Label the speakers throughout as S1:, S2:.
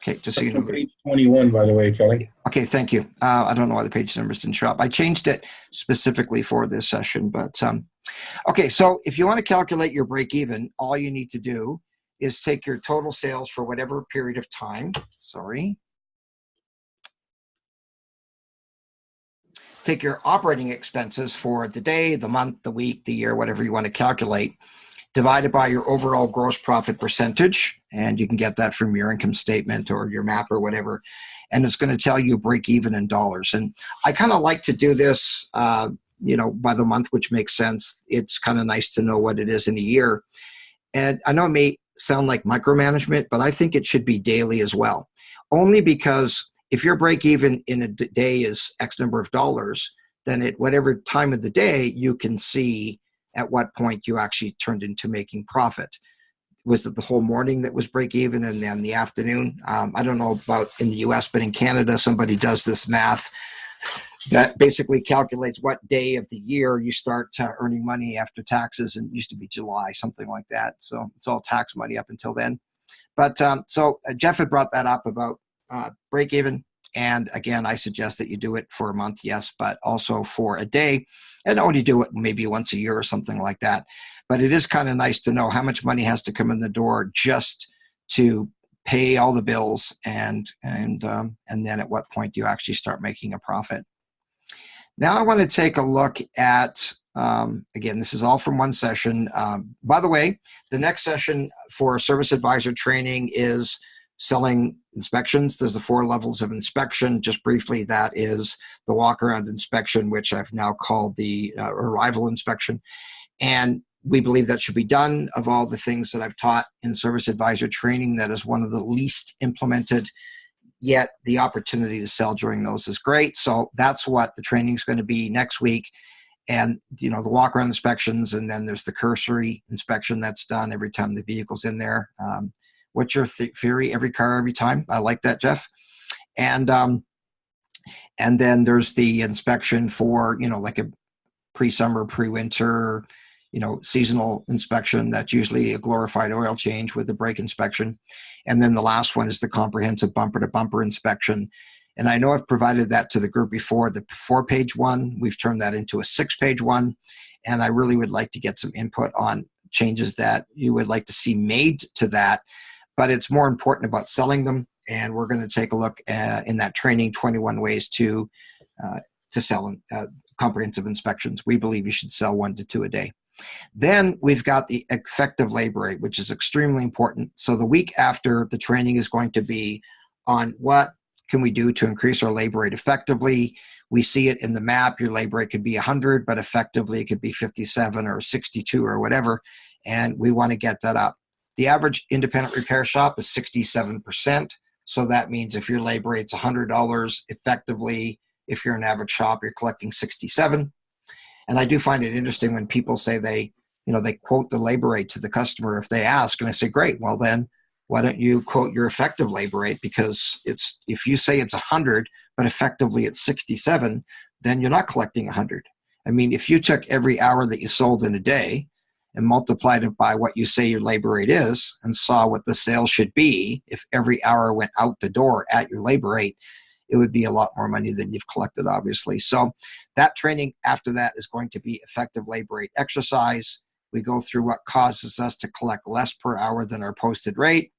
S1: Okay, just so you
S2: That's
S1: know.
S2: on page 21, by the way, Kelly.
S1: Okay, thank you. I don't know why the page numbers didn't show up. I changed it specifically for this session, but okay, so if you want to calculate your break even, all you need to do is take your total sales for whatever period of time. Take your operating expenses for the day, the month, the week, the year, whatever you want to calculate, divided by your overall gross profit percentage, and you can get that from your income statement or your map or whatever, and it's going to tell you break even in dollars. And I kind of like to do this by the month, which makes sense. It's kind of nice to know what it is in a year. And I know it may sound like micromanagement, but I think it should be daily as well. Only because if your break even in a day is X number of dollars, then at whatever time of the day, you can see at what point you actually turned into making profit. Was it the whole morning that was break even and then the afternoon? I don't know about in the US, but in Canada, somebody does this math that basically calculates what day of the year you start earning money after taxes, and it used to be July, something like that. So it's all tax money up until then. But so Jeff had brought that up about break even. And again, I suggest that you do it for a month, yes, but also for a day, and only do it maybe once a year or something like that. But it is kind of nice to know how much money has to come in the door just to pay all the bills, and then at what point do you actually start making a profit. Now I want to take a look at, again, this is all from one session. By the way, the next session for Service Advisor training is selling inspections. There's the 4 levels of inspection. Just briefly, that is the walk-around inspection, which I've now called the arrival inspection. And we believe that should be done. Of all the things that I've taught in Service Advisor training, that is one of the least implemented, yet the opportunity to sell during those is great. So that's what the training is going to be next week. And, the walk-around inspections, and then there's the cursory inspection that's done every time the vehicle's in there. What's your theory? Every car, every time. I like that, Jeff. And then there's the inspection for, like a pre-summer, pre-winter, seasonal inspection. That's usually a glorified oil change with a brake inspection. And then the last one is the comprehensive bumper-to-bumper inspection. And I know I've provided that to the group before, the 4-page one. We've turned that into a 6-page one. And I really would like to get some input on changes that you would like to see made to that. But it's more important about selling them. And we're going to take a look in that training, 21 ways to sell comprehensive inspections. We believe you should sell 1 to 2 a day. Then we've got the effective labor rate, which is extremely important. So the week after, the training is going to be on what can we do to increase our labor rate effectively. We see it in the map. Your labor rate could be 100, but effectively it could be 57 or 62 or whatever. And we want to get that up. The average independent repair shop is 67%. So that means if your labor rate's $100 effectively, if you're an average shop, you're collecting 67. And I do find it interesting when people say they quote the labor rate to the customer if they ask, and I say, great, well then, why don't you quote your effective labor rate? Because if you say it's 100, but effectively it's 67, then you're not collecting 100. I mean, if you took every hour that you sold in a day and multiplied it by what you say your labor rate is and saw what the sales should be, if every hour went out the door at your labor rate, it would be a lot more money than you've collected, obviously. So that training after that is going to be effective labor rate exercise. We go through what causes us to collect less per hour than our posted rate,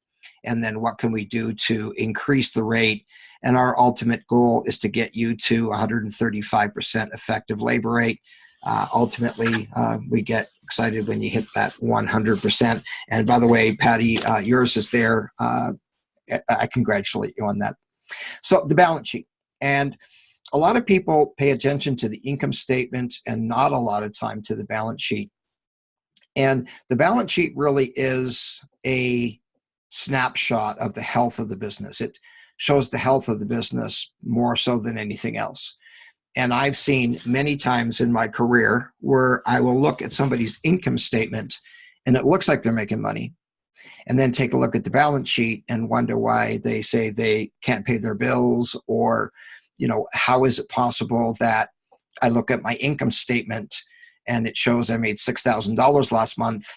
S1: and then what can we do to increase the rate. And our ultimate goal is to get you to 135% effective labor rate. Ultimately, we get excited when you hit that 100%. And by the way, Patty, yours is there. I congratulate you on that. So the balance sheet. And a lot of people pay attention to the income statement and not a lot of time to the balance sheet. And the balance sheet really is a snapshot of the health of the business. It shows the health of the business more so than anything else. And I've seen many times in my career where I will look at somebody's income statement and it looks like they're making money, and then take a look at the balance sheet and wonder why they say they can't pay their bills, or, how is it possible that I look at my income statement and it shows I made $6,000 last month,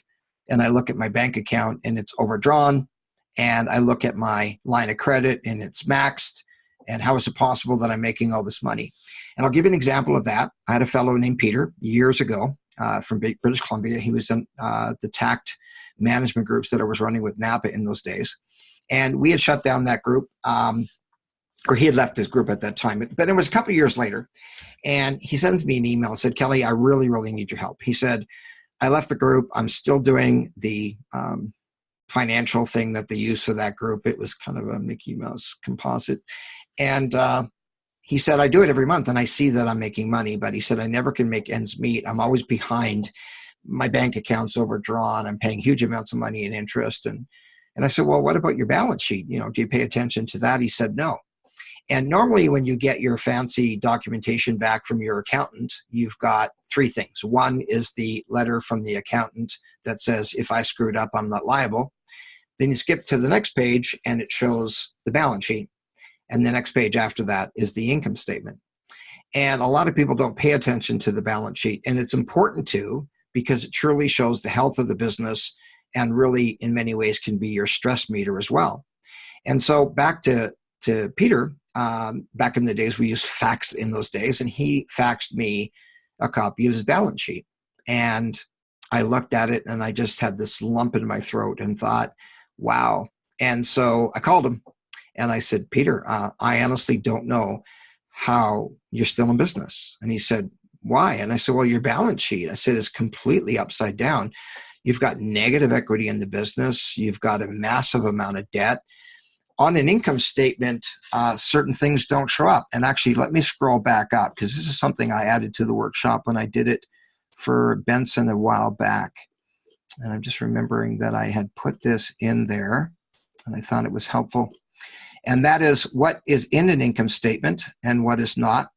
S1: and I look at my bank account and it's overdrawn, and I look at my line of credit and it's maxed. And how is it possible that I'm making all this money? And I'll give you an example of that. I had a fellow named Peter years ago from British Columbia. He was in the TACT management groups that I was running with Napa in those days. And we had shut down that group, or he had left his group at that time. But it was a couple of years later. And he sends me an email and said, Kelly, I really, really need your help. He said, I left the group. I'm still doing the financial thing that they use for that group. It was kind of a Mickey Mouse composite. And he said, I do it every month and I see that I'm making money, but he said, I never can make ends meet. I'm always behind. My bank account's overdrawn. I'm paying huge amounts of money in interest. And I said, well, what about your balance sheet? Do you pay attention to that? He said, no. And normally when you get your fancy documentation back from your accountant, you've got three things. One is the letter from the accountant that says, if I screwed up, I'm not liable. Then you skip to the next page and it shows the balance sheet. And the next page after that is the income statement. And a lot of people don't pay attention to the balance sheet. And it's important to, because it truly shows the health of the business and really in many ways can be your stress meter as well. And so back to Peter, back in the days, we used fax in those days, and he faxed me a copy of his balance sheet. And I looked at it and I just had this lump in my throat and thought, wow. And so I called him and I said, Peter, I honestly don't know how you're still in business. And he said, why? And I said, well, your balance sheet, I said, is completely upside down. You've got negative equity in the business. You've got a massive amount of debt. On an income statement, certain things don't show up. And actually, let me scroll back up because this is something I added to the workshop when I did it for Benson a while back. And I'm just remembering that I had put this in there and I thought it was helpful. And that is what is in an income statement and what is not.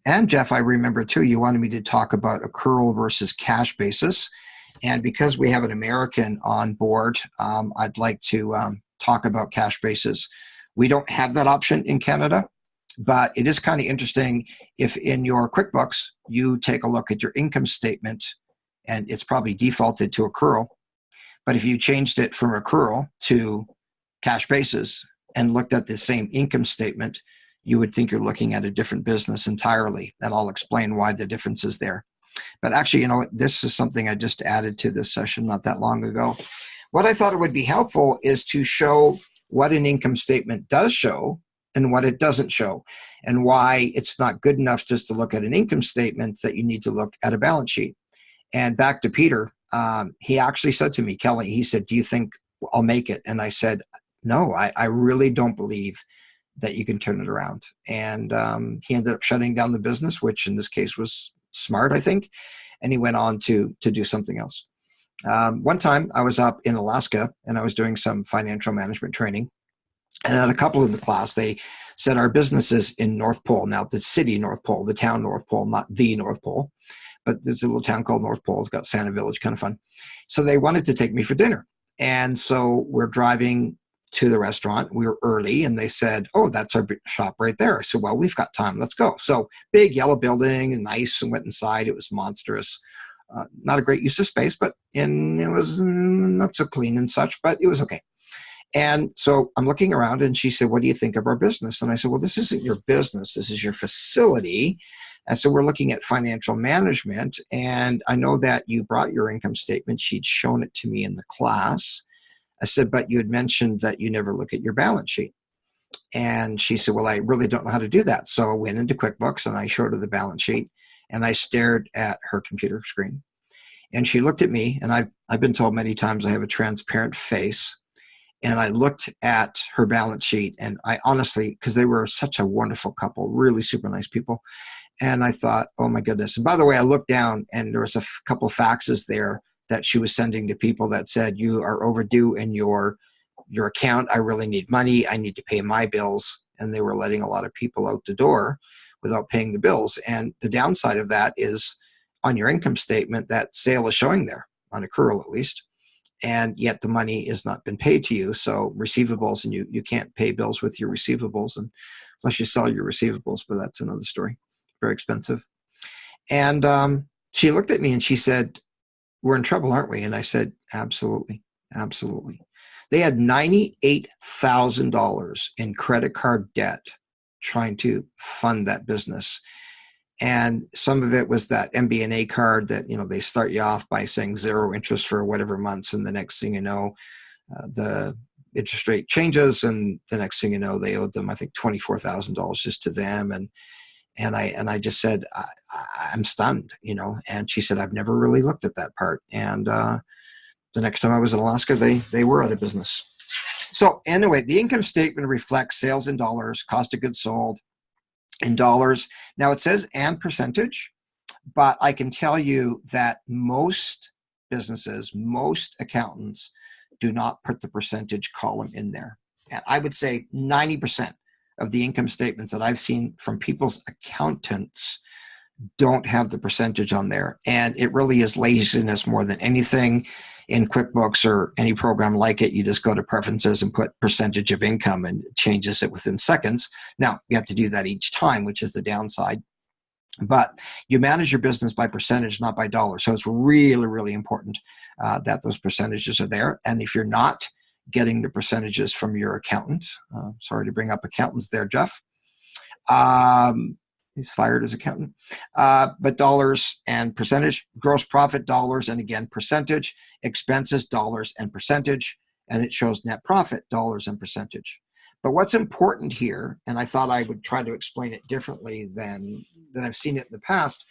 S1: And Jeff, I remember too, you wanted me to talk about accrual versus cash basis. And because we have an American on board, I'd like to talk about cash basis. We don't have that option in Canada, but it is kind of interesting if in your QuickBooks, you take a look at your income statement and it's probably defaulted to accrual. But if you changed it from accrual to cash basis and looked at the same income statement, you would think you're looking at a different business entirely. And I'll explain why the difference is there. But actually, this is something I just added to this session not that long ago. What I thought it would be helpful is to show what an income statement does show and what it doesn't show, and why it's not good enough just to look at an income statement, that you need to look at a balance sheet. And back to Peter, he actually said to me, Kelly, he said, do you think I'll make it? And I said, no, I really don't believe that you can turn it around. And he ended up shutting down the business, which in this case was smart, I think. And he went on to do something else. One time I was up in Alaska and I was doing some financial management training. And at a couple of the class, they said our business is in North Pole. Now, the city North Pole, the town North Pole, not the North Pole, but there's a little town called North Pole. It's got Santa Village, kind of fun. So they wanted to take me for dinner. And so we're driving to the restaurant. We were early and they said, oh, that's our shop right there. I said, well, we've got time. Let's go. So big yellow building, nice, and went inside. It was monstrous. Not a great use of space, but it was not so clean and such, but it was okay. And so I'm looking around and she said, what do you think of our business? And I said, well, this isn't your business. This is your facility. And so we're looking at financial management. And I know that you brought your income statement. She'd shown it to me in the class. I said, but you had mentioned that you never look at your balance sheet. And she said, well, I really don't know how to do that. So I went into QuickBooks and I showed her the balance sheet and I stared at her computer screen. And she looked at me, and I've been told many times I have a transparent face. And I looked at her balance sheet, and I honestly, because they were such a wonderful couple, really super nice people. And I thought, oh my goodness. And by the way, I looked down and there was a couple faxes there that she was sending to people that said, you are overdue in your account. I really need money. I need to pay my bills. And they were letting a lot of people out the door without paying the bills. And the downside of that is on your income statement, that sale is showing there, on accrual at least. And yet the money has not been paid to you. So receivables, and you can't pay bills with your receivables unless you sell your receivables, but that's another story. Very expensive. And she looked at me and she said, we're in trouble, aren't we? And I said, absolutely, absolutely. They had $98,000 in credit card debt trying to fund that business. And some of it was that MBNA card that, they start you off by saying zero interest for whatever months. And the next thing you know, the interest rate changes. And the next thing you know, they owed them, I think, $24,000 just to them. And I just said, I'm stunned, and she said, I've never really looked at that part. And the next time I was in Alaska, they were out of business. So anyway, the income statement reflects sales in dollars, cost of goods sold in dollars. Now it says and percentage, but I can tell you that most businesses, most accountants do not put the percentage column in there. And I would say 90% of the income statements that I've seen from people's accountants don't have the percentage on there. And it really is laziness more than anything. In QuickBooks or any program like it, you just go to preferences and put percentage of income and it changes it within seconds. Now, you have to do that each time, which is the downside. But you manage your business by percentage, not by dollars. So it's really, really important that those percentages are there. And if you're not getting the percentages from your accountant, sorry to bring up accountants there, Jeff. He's fired as accountant. But dollars and percentage, gross profit dollars, and again, percentage, expenses dollars and percentage, and it shows net profit dollars and percentage. But what's important here, and I thought I would try to explain it differently than I've seen it in the past,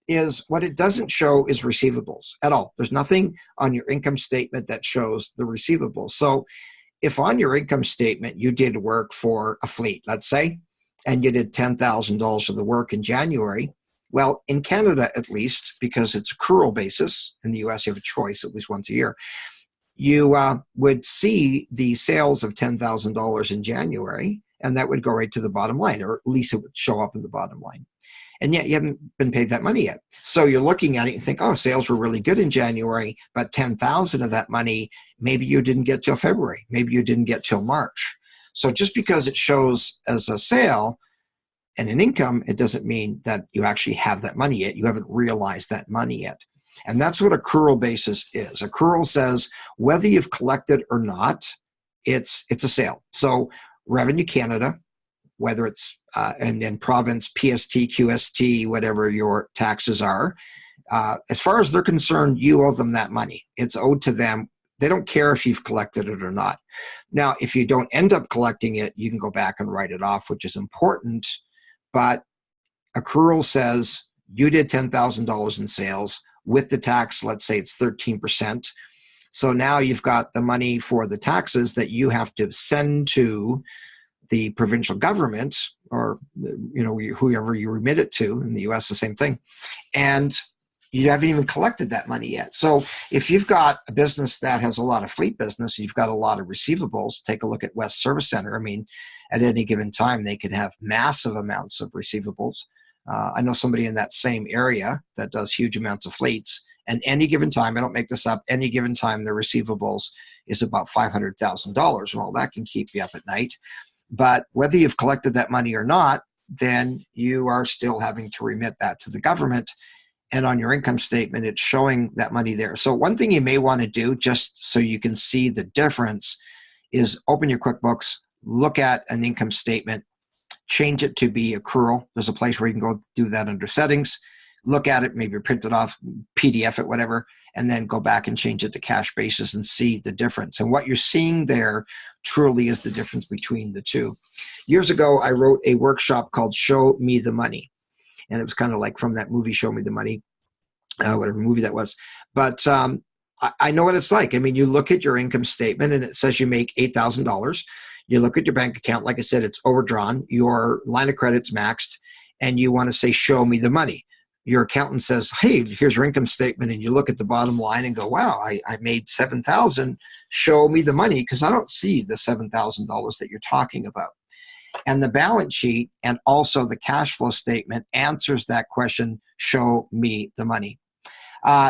S1: is what it doesn't show is receivables at all. There's nothing on your income statement that shows the receivables. So if on your income statement you did work for a fleet, let's say, and you did $10,000 of the work in January, well, in Canada at least, because it's accrual basis, in the US you have a choice at least once a year, you would see the sales of $10,000 in January, and that would go right to the bottom line, or at least it would show up in the bottom line. And yet you haven't been paid that money yet. So you're looking at it and think, oh, sales were really good in January, but 10,000 of that money, maybe you didn't get till February. Maybe you didn't get till March. So just because it shows as a sale and an income, it doesn't mean that you actually have that money yet. You haven't realized that money yet. And that's what accrual basis is. Accrual says whether you've collected or not, it's a sale. So Revenue Canada, whether it's and then province, PST, QST, whatever your taxes are, as far as they're concerned, you owe them that money. It's owed to them. They don't care if you've collected it or not. Now, if you don't end up collecting it, you can go back and write it off, which is important. But accrual says you did $10,000 in sales. With the tax, let's say it's 13%. So now you've got the money for the taxes that you have to send to the provincial government, or whoever you remit it to. In the US, the same thing. And you haven't even collected that money yet. So if you've got a business that has a lot of fleet business, you've got a lot of receivables, take a look at West Service Center. I mean, at any given time, they can have massive amounts of receivables. I know somebody in that same area that does huge amounts of fleets, and any given time, I don't make this up, any given time their receivables is about $500,000. Well, that can keep you up at night. But whether you've collected that money or not, then you are still having to remit that to the government. And on your income statement, it's showing that money there. So one thing you may want to do, just so you can see the difference, is open your QuickBooks, look at an income statement, change it to be accrual. There's a place where you can go do that under settings, look at it, maybe print it off, PDF it, whatever, and then go back and change it to cash basis and see the difference. And what you're seeing there truly is the difference between the two. Years ago, I wrote a workshop called Show Me the Money. And it was kind of like from that movie, Show Me the Money, whatever movie that was. But I know what it's like. I mean, you look at your income statement and it says you make $8,000. You look at your bank account, like I said, it's overdrawn. Your line of credit's maxed, and you want to say, show me the money. Your accountant says, hey, here's your income statement. And you look at the bottom line and go, wow, I made $7,000. Show me the money, because I don't see the $7,000 that you're talking about. And the balance sheet and also the cash flow statement answers that question, show me the money.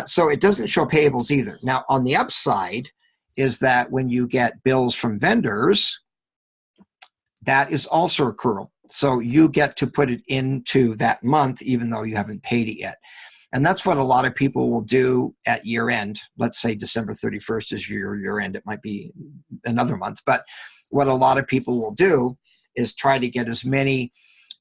S1: So it doesn't show payables either. Now, on the upside is that when you get bills from vendors, that is also accrual. So you get to put it into that month, even though you haven't paid it yet. And that's what a lot of people will do at year end. Let's say December 31st is your year end. It might be another month. But what a lot of people will do is try to get as many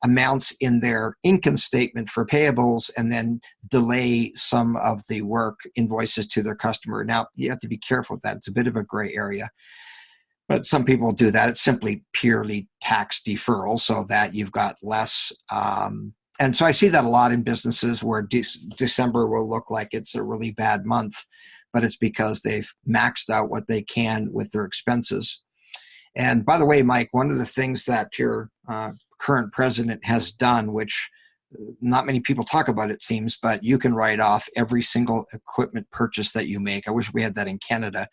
S1: amounts in their income statement for payables and then delay some of the work invoices to their customer. Now, you have to be careful with that. It's a bit of a gray area. But some people do that. It's simply purely tax deferral so that you've got less. And so I see that a lot in businesses where December will look like it's a really bad month, but it's because they've maxed out what they can with their expenses. And by the way, Mike, one of the things that your current president has done, which not many people talk about, it seems, but you can write off every single equipment purchase that you make. I wish we had that in Canada.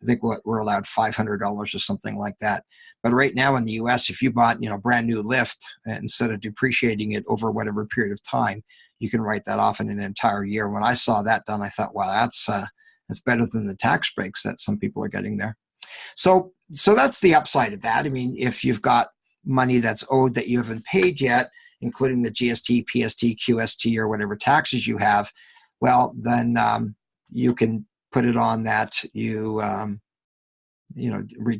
S1: I think we're allowed $500 or something like that. But right now in the US, if you bought, brand new lift, instead of depreciating it over whatever period of time, you can write that off in an entire year. When I saw that done, I thought, wow, that's better than the tax breaks that some people are getting there. So that's the upside of that. I mean, if you've got money that's owed that you haven't paid yet, including the GST, PST, QST, or whatever taxes you have, well, then you can put it on that you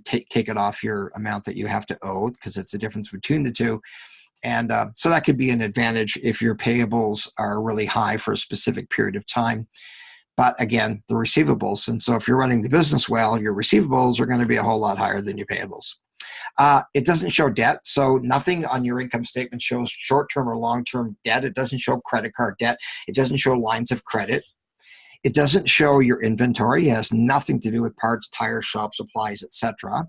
S1: take it off your amount that you have to owe, because it's the difference between the two. And so that could be an advantage if your payables are really high for a specific period of time. But again, the receivables. And so if you're running the business well, your receivables are going to be a whole lot higher than your payables. It doesn't show debt. So nothing on your income statement shows short-term or long-term debt. It doesn't show credit card debt. It doesn't show lines of credit. It doesn't show your inventory. It has nothing to do with parts, tires, shop supplies, etc.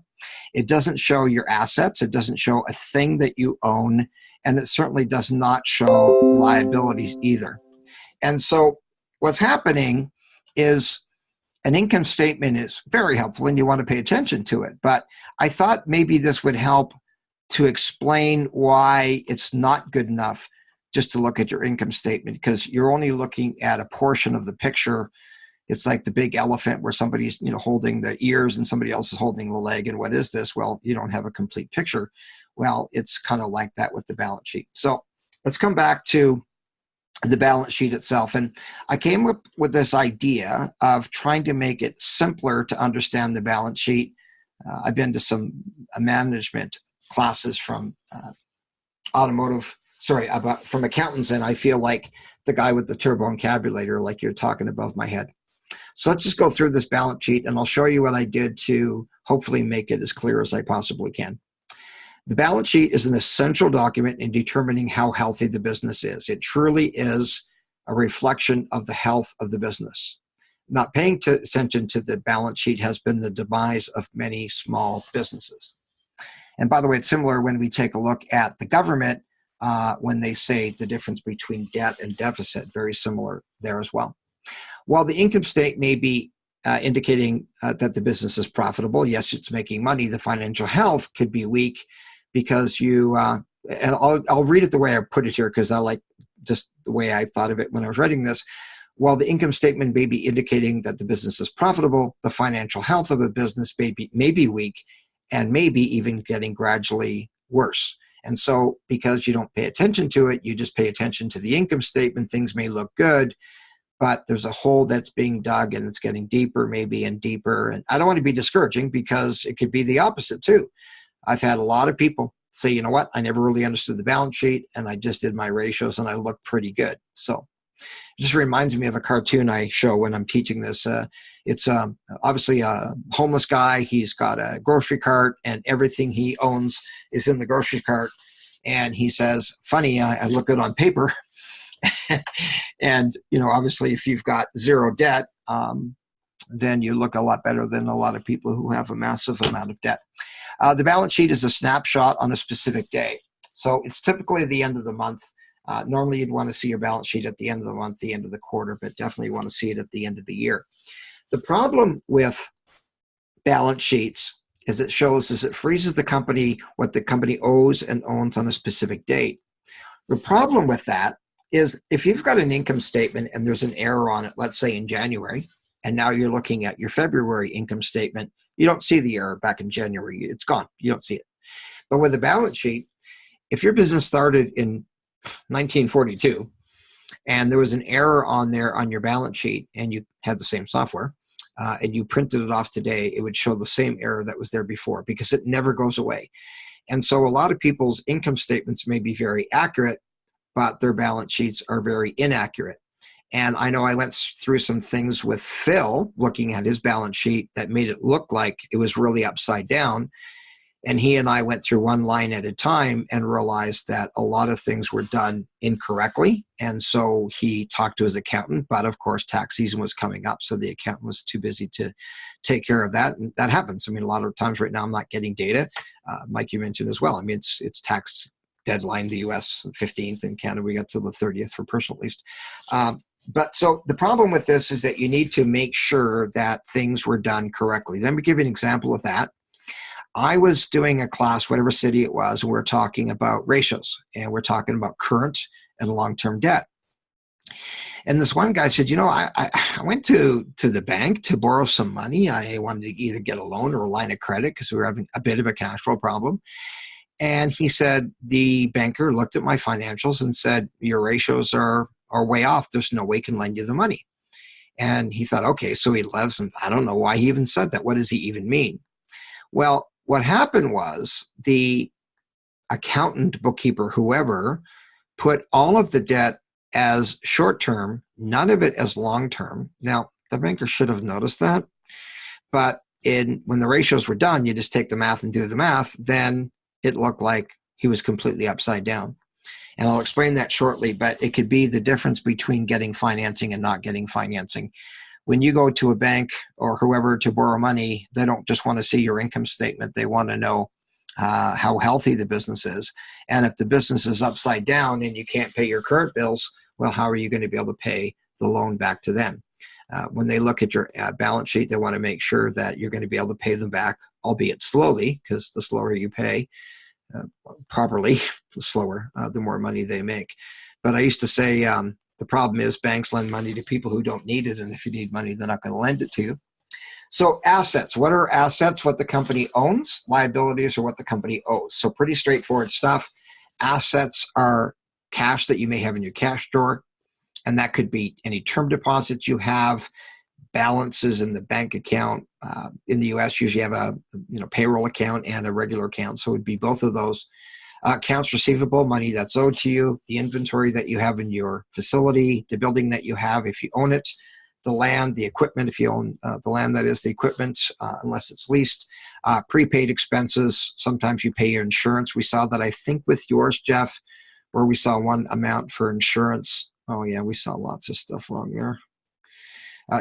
S1: It doesn't show your assets. It doesn't show a thing that you own. And it certainly does not show liabilities either. And so what's happening is an income statement is very helpful and you want to pay attention to it. But I thought maybe this would help to explain why it's not good enough just to look at your income statement, because you're only looking at a portion of the picture. It's like the big elephant where somebody's holding the ears and somebody else is holding the leg. And what is this? Well, you don't have a complete picture. Well, it's kind of like that with the balance sheet. So let's come back to the balance sheet itself. And I came up with this idea of trying to make it simpler to understand the balance sheet. I've been to some management classes from from accountants, and I feel like the guy with the turbo-encabulator, like you're talking above my head. So let's just go through this balance sheet, and I'll show you what I did to hopefully make it as clear as I possibly can. The balance sheet is an essential document in determining how healthy the business is. It truly is a reflection of the health of the business. Not paying attention to the balance sheet has been the demise of many small businesses. And by the way, it's similar when we take a look at the government when they say the difference between debt and deficit, very similar there as well. While the income statement may be indicating that the business is profitable, yes, it's making money, the financial health could be weak because and I'll read it the way I put it here because I like just the way I thought of it when I was writing this. While the income statement may be indicating that the business is profitable, the financial health of a business may be weak and maybe even getting gradually worse. And so because you don't pay attention to it, you just pay attention to the income statement, things may look good, but there's a hole that's being dug and it's getting deeper maybe and deeper. And I don't want to be discouraging because it could be the opposite too. I've had a lot of people say, you know what, I never really understood the balance sheet and I just did my ratios and I look pretty good. So it just reminds me of a cartoon I show when I'm teaching this. It's obviously a homeless guy. He's got a grocery cart and everything he owns is in the grocery cart. And he says, funny, I look good on paper. And, obviously if you've got zero debt, then you look a lot better than a lot of people who have a massive amount of debt. The balance sheet is a snapshot on a specific day. So it's typically the end of the month. Normally you'd want to see your balance sheet at the end of the month, the end of the quarter, but definitely you want to see it at the end of the year. The problem with balance sheets is it freezes the company what the company owes and owns on a specific date. The problem with that is if you've got an income statement and there's an error on it, let's say in January, and now you're looking at your February income statement, you don't see the error back in January. It's gone. You don't see it. But with a balance sheet, if your business started in 1942 and there was an error on there on your balance sheet, and you had the same software, and you printed it off today, it would show the same error that was there before because it never goes away. And so a lot of people's income statements may be very accurate, but their balance sheets are very inaccurate. And I know I went through some things with Phil looking at his balance sheet that made it look like it was really upside down. And he and I went through one line at a time and realized that a lot of things were done incorrectly. And so he talked to his accountant, but of course, tax season was coming up. So the accountant was too busy to take care of that. And that happens. I mean, a lot of times right now, I'm not getting data. Mike, you mentioned as well. I mean, it's tax deadline, the US 15th, in Canada, we got till the 30th for personal at least. But so the problem with this is that you need to make sure that things were done correctly. Let me give you an example of that. I was doing a class, whatever city it was, and we're talking about ratios, and we're talking about current and long-term debt. And this one guy said, I went to the bank to borrow some money. I wanted to either get a loan or a line of credit because we were having a bit of a cash flow problem. And he said, the banker looked at my financials and said, your ratios are way off. There's no way he can lend you the money. And he thought, okay, so he lives, and I don't know why he even said that. What does he even mean? Well, what happened was the accountant, bookkeeper, whoever, put all of the debt as short-term, none of it as long-term. Now, the banker should have noticed that, but when the ratios were done, you just take the math and do the math, then it looked like he was completely upside down. And I'll explain that shortly, but it could be the difference between getting financing and not getting financing. When you go to a bank or whoever to borrow money, they don't just want to see your income statement. They want to know how healthy the business is. And if the business is upside down and you can't pay your current bills, well, how are you going to be able to pay the loan back to them? When they look at your balance sheet, they want to make sure that you're going to be able to pay them back, albeit slowly, because the slower you pay properly, the slower, the more money they make. But I used to say, the problem is banks lend money to people who don't need it. And if you need money, they're not going to lend it to you. So assets, what are assets? What the company owns. Liabilities are what the company owes. So pretty straightforward stuff. Assets are cash that you may have in your cash drawer. And that could be any term deposits you have, balances in the bank account. In the US, usually have a payroll account and a regular account. So it would be both of those. Accounts receivable, money that's owed to you, the inventory that you have in your facility, the building that you have if you own it, the land, the equipment if you own the land, that is the equipment, unless it's leased, prepaid expenses. Sometimes you pay your insurance. We saw that, I think, with yours, Jeff, where we saw one amount for insurance. Oh, yeah, we saw lots of stuff wrong there.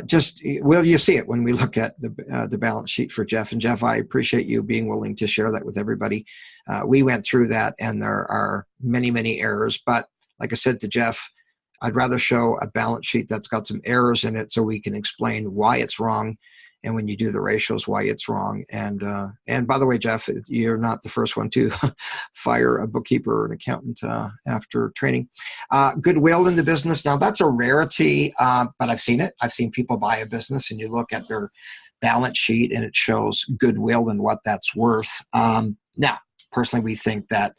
S1: You see it when we look at the balance sheet for Jeff. And Jeff, I appreciate you being willing to share that with everybody. We went through that, and there are many, many errors. But like I said to Jeff, I'd rather show a balance sheet that's got some errors in it so we can explain why it's wrong. And when you do the ratios, why it's wrong. And by the way, Jeff, you're not the first one to fire a bookkeeper or an accountant after training. Goodwill in the business. Now, that's a rarity, but I've seen it. I've seen people buy a business and you look at their balance sheet and it shows goodwill and what that's worth. Now, personally, we think that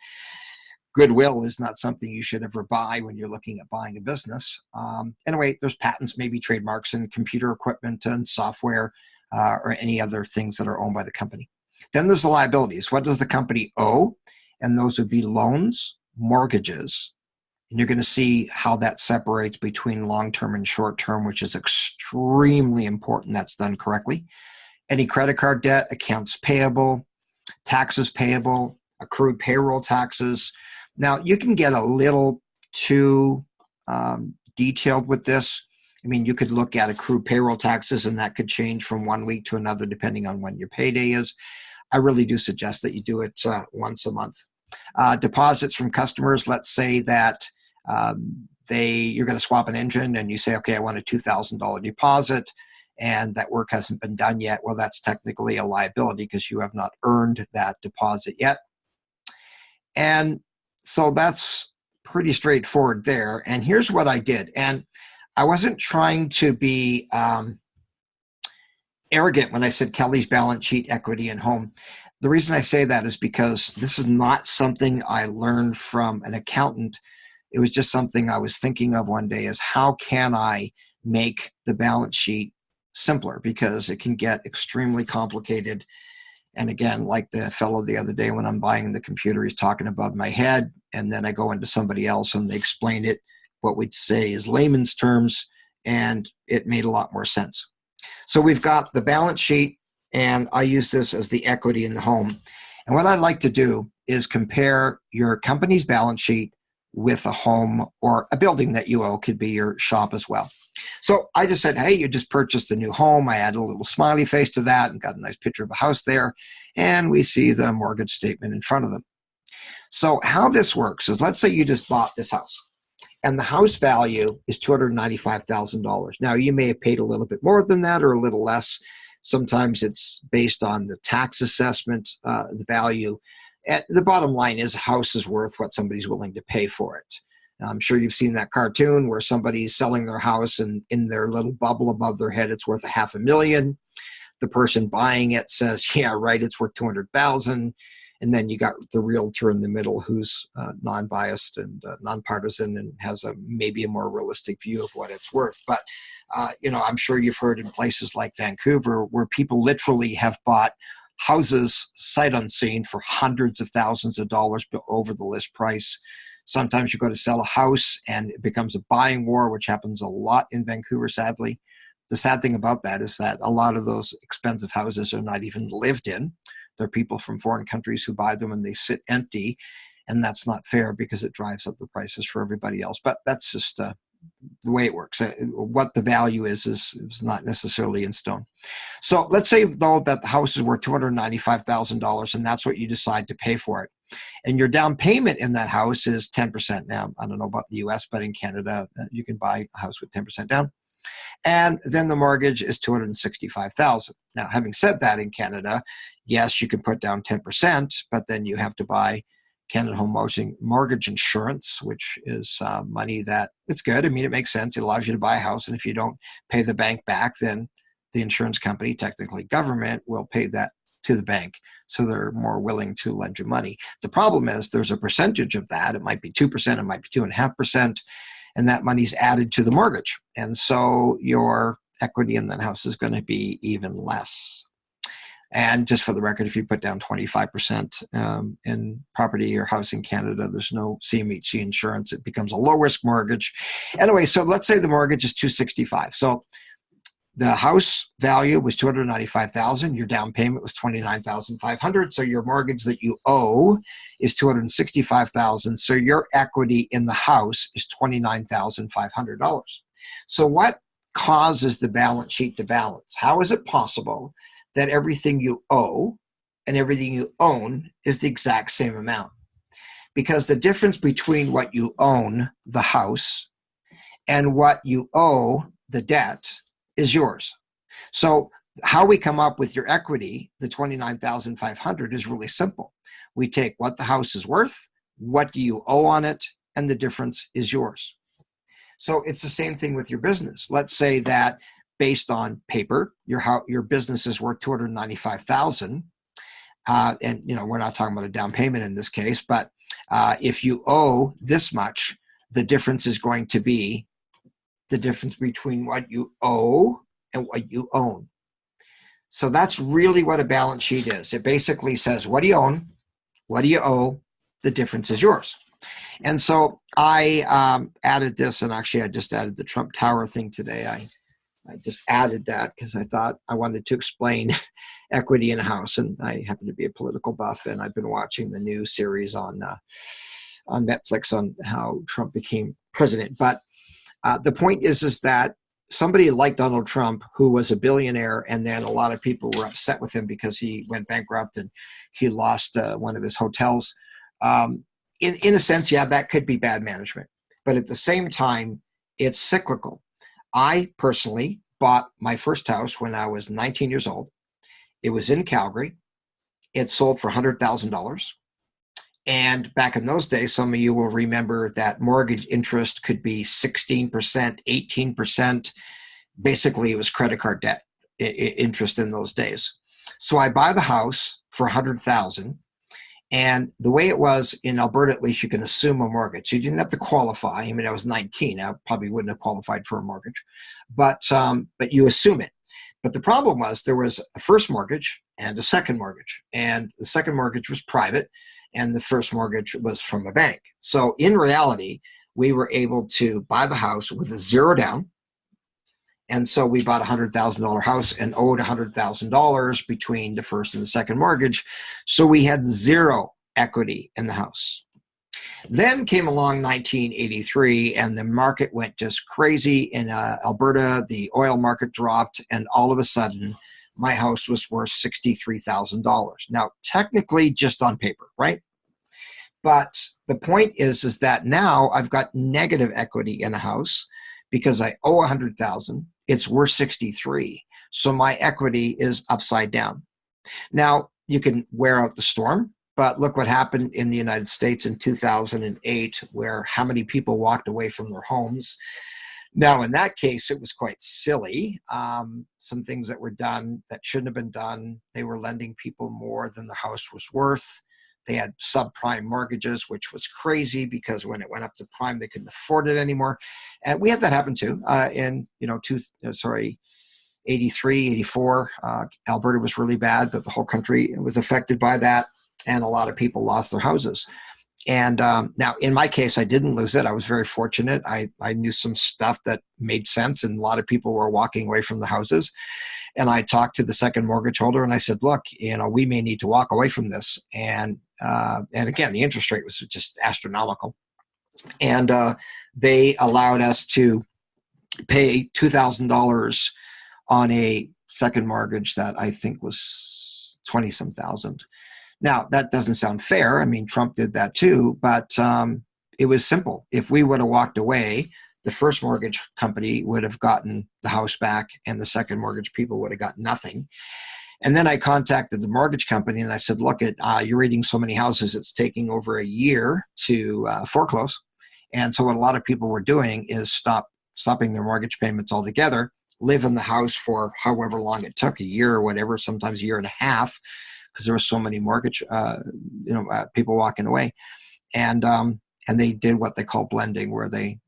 S1: goodwill is not something you should ever buy when you're looking at buying a business. Anyway, there's patents, maybe trademarks, and computer equipment and software or any other things that are owned by the company. Then there's the liabilities. What does the company owe? And those would be loans, mortgages. And you're going to see how that separates between long-term and short-term, which is extremely important that's done correctly. Any credit card debt, accounts payable, taxes payable, accrued payroll taxes. Now, you can get a little too detailed with this. I mean, you could look at accrued payroll taxes, and that could change from one week to another depending on when your payday is. I really do suggest that you do it once a month. Deposits from customers, let's say that you're going to swap an engine and you say, okay, I want a $2,000 deposit, and that work hasn't been done yet. Well, that's technically a liability because you have not earned that deposit yet. And so that's pretty straightforward there. And here's what I did. And I wasn't trying to be arrogant when I said Kelly's balance sheet, equity, and home. The reason I say that is because this is not something I learned from an accountant. It was just something I was thinking of one day, is how can I make the balance sheet simpler, because it can get extremely complicated. And again, like the fellow the other day, when I'm buying the computer, he's talking above my head, and then I go into somebody else and they explain it, what we'd say is layman's terms, and it made a lot more sense. So we've got the balance sheet, and I use this as the equity in the home. And what I'd like to do is compare your company's balance sheet with a home or a building that you own. Could be your shop as well. So I just said, hey, you just purchased a new home. I added a little smiley face to that and got a nice picture of a house there. And we see the mortgage statement in front of them. So how this works is, let's say you just bought this house, and the house value is $295,000. Now, you may have paid a little bit more than that or a little less. Sometimes it's based on the tax assessment, the value. And the bottom line is, a house is worth what somebody's willing to pay for it. I'm sure you've seen that cartoon where somebody's selling their house, and in their little bubble above their head, it's worth $500,000. The person buying it says, yeah, right, it's worth $200,000. And then you got the realtor in the middle who's non-biased and nonpartisan and has maybe a more realistic view of what it's worth. But, I'm sure you've heard in places like Vancouver where people literally have bought houses sight unseen for hundreds of thousands of dollars over the list price. Sometimes you go to sell a house and it becomes a buying war, which happens a lot in Vancouver, sadly. The sad thing about that is that a lot of those expensive houses are not even lived in. There are people from foreign countries who buy them and they sit empty, and that's not fair because it drives up the prices for everybody else. But that's just the way it works. What the value is not necessarily in stone. So let's say, though, that the house is worth $295,000, and that's what you decide to pay for it. And your down payment in that house is 10%. Now, I don't know about the US, but in Canada, you can buy a house with 10% down. And then the mortgage is $265,000. Now, having said that, in Canada, yes, you can put down 10%, but then you have to buy Canada Home Mortgage Insurance, which is money that, it's good. I mean, it makes sense. It allows you to buy a house, and if you don't pay the bank back, then the insurance company, technically government, will pay that to the bank. So they're more willing to lend you money. The problem is there's a percentage of that. It might be 2%, it might be 2.5%. And that money's added to the mortgage. And so your equity in that house is going to be even less. And just for the record, if you put down 25% in property or house in Canada, there's no CMHC insurance. It becomes a low-risk mortgage. Anyway, so let's say the mortgage is $265,000. So the house value was $295,000. Your down payment was $29,500. So your mortgage that you owe is $265,000. So your equity in the house is $29,500. So what causes the balance sheet to balance? How is it possible that everything you owe and everything you own is the exact same amount? Because the difference between what you own, the house, and what you owe, the debt, is yours. So how we come up with your equity, the $29,500, is really simple. We take what the house is worth, what do you owe on it, and the difference is yours. So it's the same thing with your business. Let's say that based on paper, your business is worth $295,000. And we're not talking about a down payment in this case, but if you owe this much, the difference is going to be the difference between what you owe and what you own. So that's really what a balance sheet is. It basically says, what do you own? What do you owe? The difference is yours. And so I added this, and actually I just added the Trump Tower thing today. I just added that because I thought I wanted to explain equity in a house, and I happen to be a political buff, and I've been watching the new series on Netflix on how Trump became president. But the point is that somebody like Donald Trump, who was a billionaire, and then a lot of people were upset with him because he went bankrupt and he lost one of his hotels. In a sense, yeah, that could be bad management. But at the same time, it's cyclical. I personally bought my first house when I was 19 years old. It was in Calgary. It sold for $100,000. And back in those days, some of you will remember that mortgage interest could be 16%, 18%. Basically, it was credit card debt interest in those days. So I buy the house for $100,000, And the way it was in Alberta, at least you can assume a mortgage. You didn't have to qualify. I mean, I was 19. I probably wouldn't have qualified for a mortgage, but you assume it. But the problem was there was a first mortgage and a second mortgage. And the second mortgage was private and the first mortgage was from a bank. So in reality, we were able to buy the house with a zero down. And so we bought a $100,000 house and owed $100,000 between the first and the second mortgage. So we had zero equity in the house. Then came along 1983 and the market went just crazy in Alberta. The oil market dropped and all of a sudden my house was worth $63,000. Now, technically just on paper, right? But the point is that now I've got negative equity in a house because I owe $100,000. It's worth 63. So my equity is upside down. Now, you can wear out the storm, but look what happened in the United States in 2008, where how many people walked away from their homes. Now, in that case, it was quite silly. Some things that were done that shouldn't have been done. They were lending people more than the house was worth. They had subprime mortgages, which was crazy because when it went up to prime, they couldn't afford it anymore. And we had that happen too in 83, 84. Alberta was really bad, but the whole country was affected by that. And a lot of people lost their houses. And now in my case, I didn't lose it. I was very fortunate. I knew some stuff that made sense and a lot of people were walking away from the houses. And I talked to the second mortgage holder and I said, look, we may need to walk away from this. And again, the interest rate was just astronomical. And they allowed us to pay $2,000 on a second mortgage that I think was 20-some thousand. Now, that doesn't sound fair. I mean, Trump did that too, but it was simple. If we would have walked away, the first mortgage company would have gotten the house back and the second mortgage people would have got nothing. And then I contacted the mortgage company and I said, look, you're reading so many houses, it's taking over a year to foreclose. And so what a lot of people were doing is stopping their mortgage payments altogether, live in the house for however long it took, a year or whatever, sometimes a year and a half, because there were so many mortgage people walking away. And they did what they call blending, where they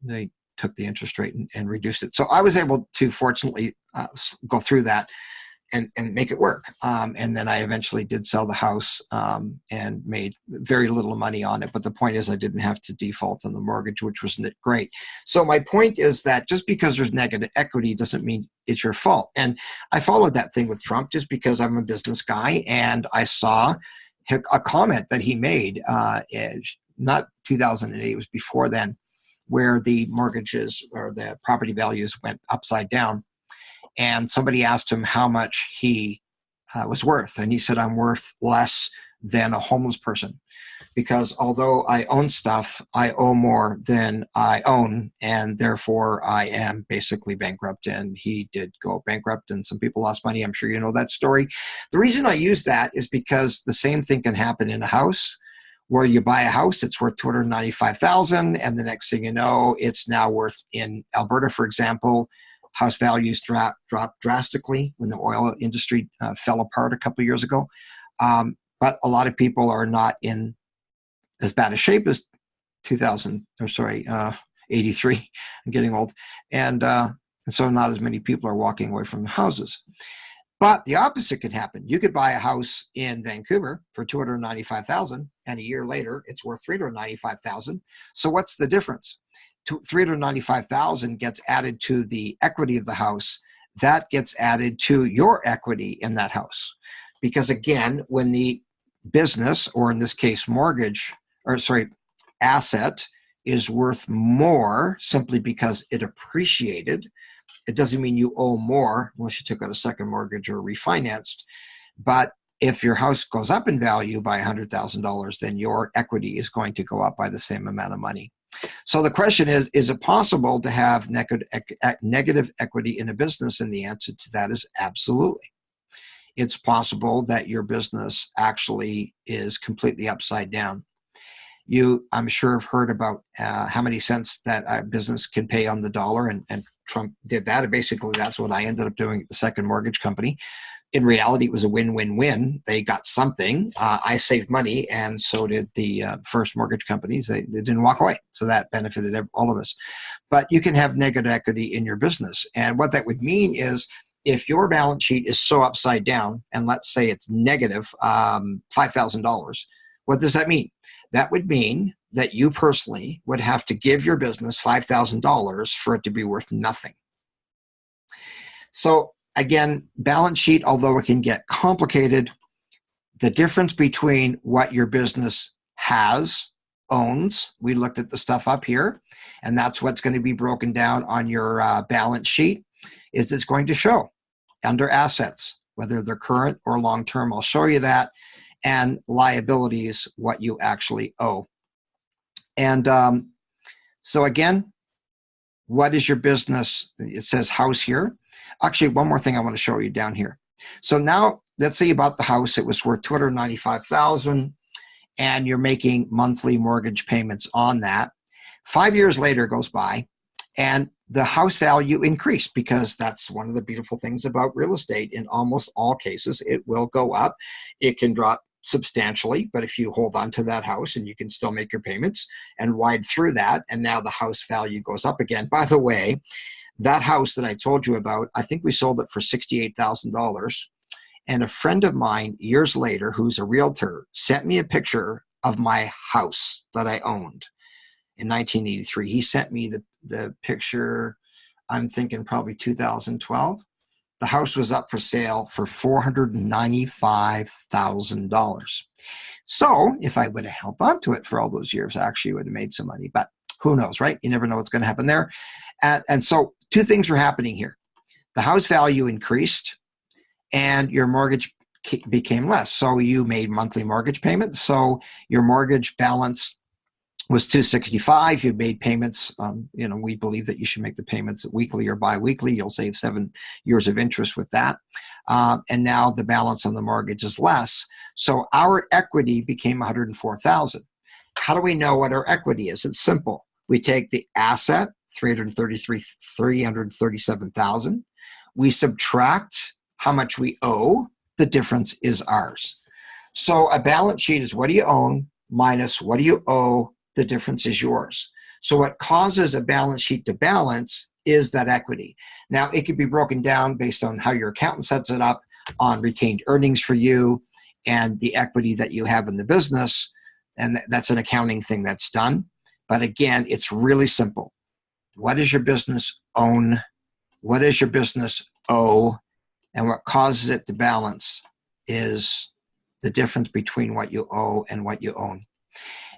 S1: took the interest rate and reduced it. So I was able to fortunately go through that and make it work. And then I eventually did sell the house and made very little money on it. But the point is I didn't have to default on the mortgage, which was great. So my point is that just because there's negative equity doesn't mean it's your fault. And I followed that thing with Trump just because I'm a business guy and I saw a comment that he made, not 2008, it was before then, where the mortgages or the property values went upside down. And somebody asked him how much he was worth. And he said, I'm worth less than a homeless person because although I own stuff, I owe more than I own. And therefore I am basically bankrupt. And he did go bankrupt and some people lost money. I'm sure you know that story. The reason I use that is because the same thing can happen in a house where you buy a house, it's worth $295,000. And the next thing you know, it's now worth, in Alberta, for example, house values dropped drastically when the oil industry fell apart a couple of years ago. But a lot of people are not in as bad a shape as 83. I'm getting old. And so not as many people are walking away from the houses. But the opposite could happen. You could buy a house in Vancouver for $295,000, and a year later, it's worth $395,000. So what's the difference? $395,000 gets added to the equity of the house. That gets added to your equity in that house. Because again, when the business, or in this case, asset is worth more simply because it appreciated, it doesn't mean you owe more unless you took out a second mortgage or refinanced. But if your house goes up in value by $100,000, then your equity is going to go up by the same amount of money. So the question is it possible to have negative equity in a business? And the answer to that is absolutely. It's possible that your business actually is completely upside down. I'm sure, have heard about how many cents that a business can pay on the dollar, and Trump did that. And basically, that's what I ended up doing at the second mortgage company. In reality, it was a win-win-win. They got something. I saved money, and so did the first mortgage companies. They didn't walk away. So that benefited all of us. But you can have negative equity in your business. And what that would mean is if your balance sheet is so upside down, and let's say it's negative $5,000, what does that mean? That would mean that you personally would have to give your business $5,000 for it to be worth nothing. So again, balance sheet, although it can get complicated, the difference between what your business has, owns, we looked at the stuff up here, and that's what's going to be broken down on your balance sheet, is it's going to show under assets, whether they're current or long-term. I'll show you that. And liabilities, what you actually owe. And so again, what is your business? It says house here. Actually, one more thing I want to show you down here. So now let's say you bought the house. It was worth $295,000 and you're making monthly mortgage payments on that. 5 years later goes by and the house value increased, because that's one of the beautiful things about real estate. In almost all cases, it will go up. It can drop substantially, but if you hold on to that house and you can still make your payments and ride through that, and now the house value goes up again. By the way, that house that I told you about, I think we sold it for $68,000. And a friend of mine years later, who's a realtor, sent me a picture of my house that I owned in 1983. He sent me the picture, I'm thinking probably 2012. The house was up for sale for $495,000. So if I would have held on to it for all those years, I actually would have made some money. But who knows, right? You never know what's going to happen there. And so two things are happening here. The house value increased and your mortgage became less. So you made monthly mortgage payments. So your mortgage balance was $265. You made payments. We believe that you should make the payments weekly or biweekly. You'll save 7 years of interest with that. And now the balance on the mortgage is less. So our equity became $104,000. How do we know what our equity is? It's simple. We take the asset, $337,000. We subtract how much we owe. The difference is ours. So a balance sheet is what do you own minus what do you owe. The difference is yours. So what causes a balance sheet to balance is that equity. Now, it could be broken down based on how your accountant sets it up, on retained earnings for you and the equity that you have in the business. And that's an accounting thing that's done. But again, it's really simple. What does your business own? What does your business owe? And what causes it to balance is the difference between what you owe and what you own.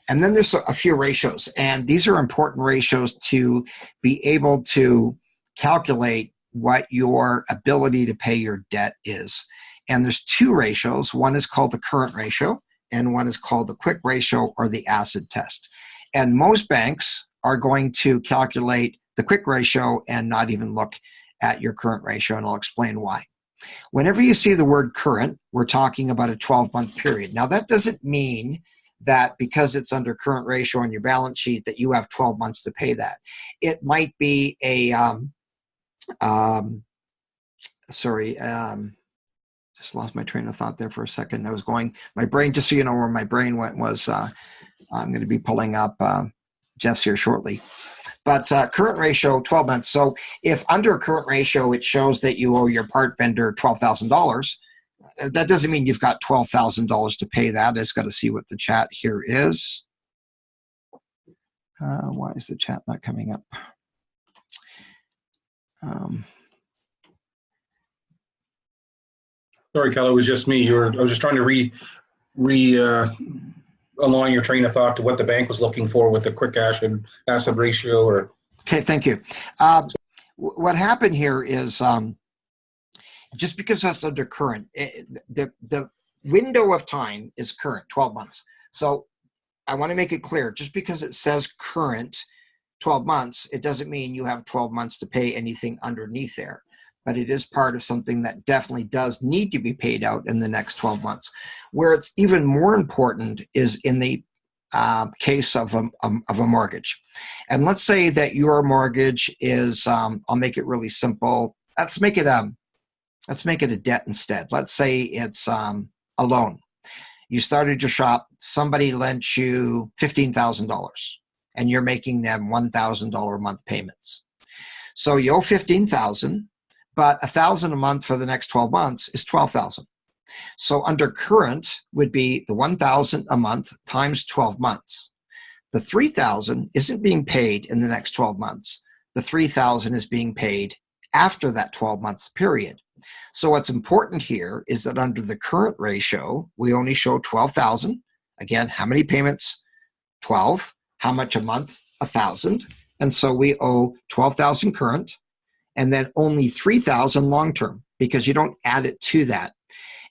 S1: And then there's a few ratios, and these are important ratios to be able to calculate what your ability to pay your debt is. And there's two ratios. One is called the current ratio, and one is called the quick ratio or the acid test. And most banks are going to calculate the quick ratio and not even look at your current ratio, and I'll explain why. Whenever you see the word current, we're talking about a 12-month period. Now, that doesn't mean that because it's under current ratio on your balance sheet that you have 12 months to pay that. It might be a, just lost my train of thought there for a second. My brain, just so you know where my brain went, was, I'm going to be pulling up Jeff's here shortly. But current ratio, 12 months. So if under current ratio, it shows that you owe your part vendor $12,000, that doesn't mean you've got $12,000 to pay that. I just got to see what the chat here is. Why is the chat not coming up?
S2: Sorry, Kelly, it was just me. I was just trying to align your train of thought to what the bank was looking for with the quick acid ratio. Or
S1: okay, thank you. What happened here is just because that's under current, the window of time is current, 12 months. So I want to make it clear, just because it says current 12 months, it doesn't mean you have 12 months to pay anything underneath there. But it is part of something that definitely does need to be paid out in the next 12 months. Where it's even more important is in the case of a mortgage. And let's say that your mortgage is, I'll make it really simple. Let's make it a debt instead. Let's say it's a loan. You started your shop, somebody lent you $15,000 and you're making them $1,000 a month payments. So you owe $15,000, but $1,000 a month for the next 12 months is $12,000. So under current would be the $1,000 a month times 12 months. The $3,000 isn't being paid in the next 12 months. The $3,000 is being paid after that 12 months period. So what's important here is that under the current ratio, we only show $12,000. Again, how many payments? 12. How much a month? 1,000. And so we owe 12,000 current, and then only 3,000 long-term, because you don't add it to that.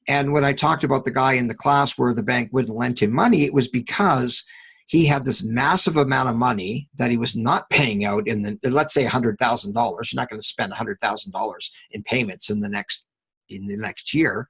S1: And when I talked about the guy in the class where the bank wouldn't lend him money, it was because he had this massive amount of money that he was not paying out in the, let's say $100,000. You're not going to spend $100,000 in payments in the next year.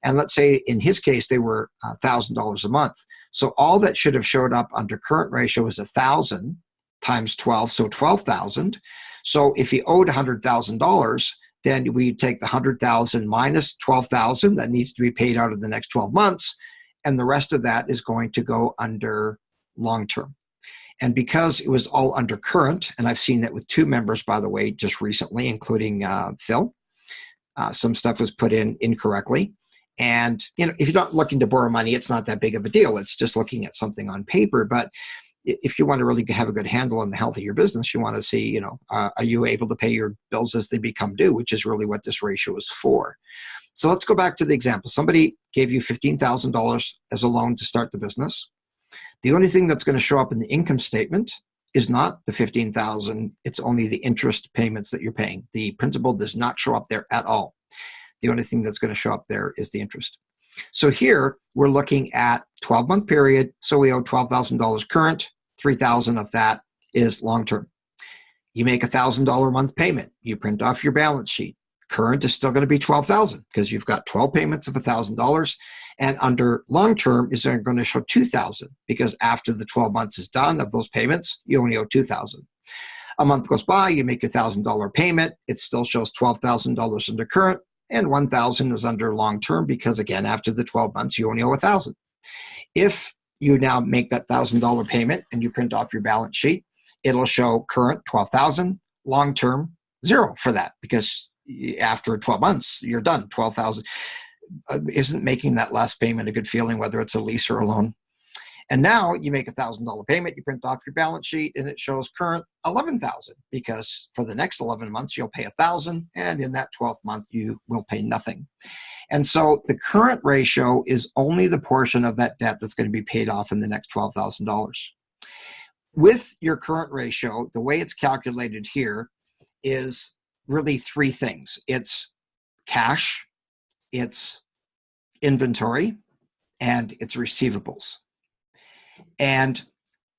S1: And let's say in his case, they were $1,000 a month. So all that should have showed up under current ratio is 1,000 times 12, so 12,000. So if he owed $100,000, then we take the 100,000 minus 12,000 that needs to be paid out in the next 12 months, and the rest of that is going to go under long-term. And because it was all under current, and I've seen that with two members, by the way, just recently, including Phil, some stuff was put in incorrectly. And if you're not looking to borrow money, it's not that big of a deal. It's just looking at something on paper. But if you want to really have a good handle on the health of your business, you want to see, are you able to pay your bills as they become due, which is really what this ratio is for. So let's go back to the example. Somebody gave you $15,000 as a loan to start the business. The only thing that's going to show up in the income statement is not the $15,000. It's only the interest payments that you're paying. The principal does not show up there at all. The only thing that's going to show up there is the interest. So here we're looking at 12-month period. So we owe $12,000 current. 3,000 of that is long-term. You make $1,000 a month payment. You print off your balance sheet. Current is still going to be 12,000 because you've got 12 payments of $1,000. And under long-term is going to show 2,000 because after the 12 months is done of those payments, you only owe 2,000. A month goes by, you make a $1,000 payment. It still shows $12,000 under current, and 1,000 is under long-term because, again, after the 12 months, you only owe 1,000. If you now make that $1,000 payment and you print off your balance sheet, it'll show current 12,000, long-term 0 for that because after 12 months, you're done. 12,000 isn't making that last payment a good feeling, whether it's a lease or a loan. And now you make a $1,000 payment, you print off your balance sheet, and it shows current 11,000 because for the next 11 months, you'll pay 1,000, and in that 12th month, you will pay nothing. And so the current ratio is only the portion of that debt that's going to be paid off in the next $12,000. With your current ratio, the way it's calculated here is really three things. It's cash, it's inventory, and it's receivables. And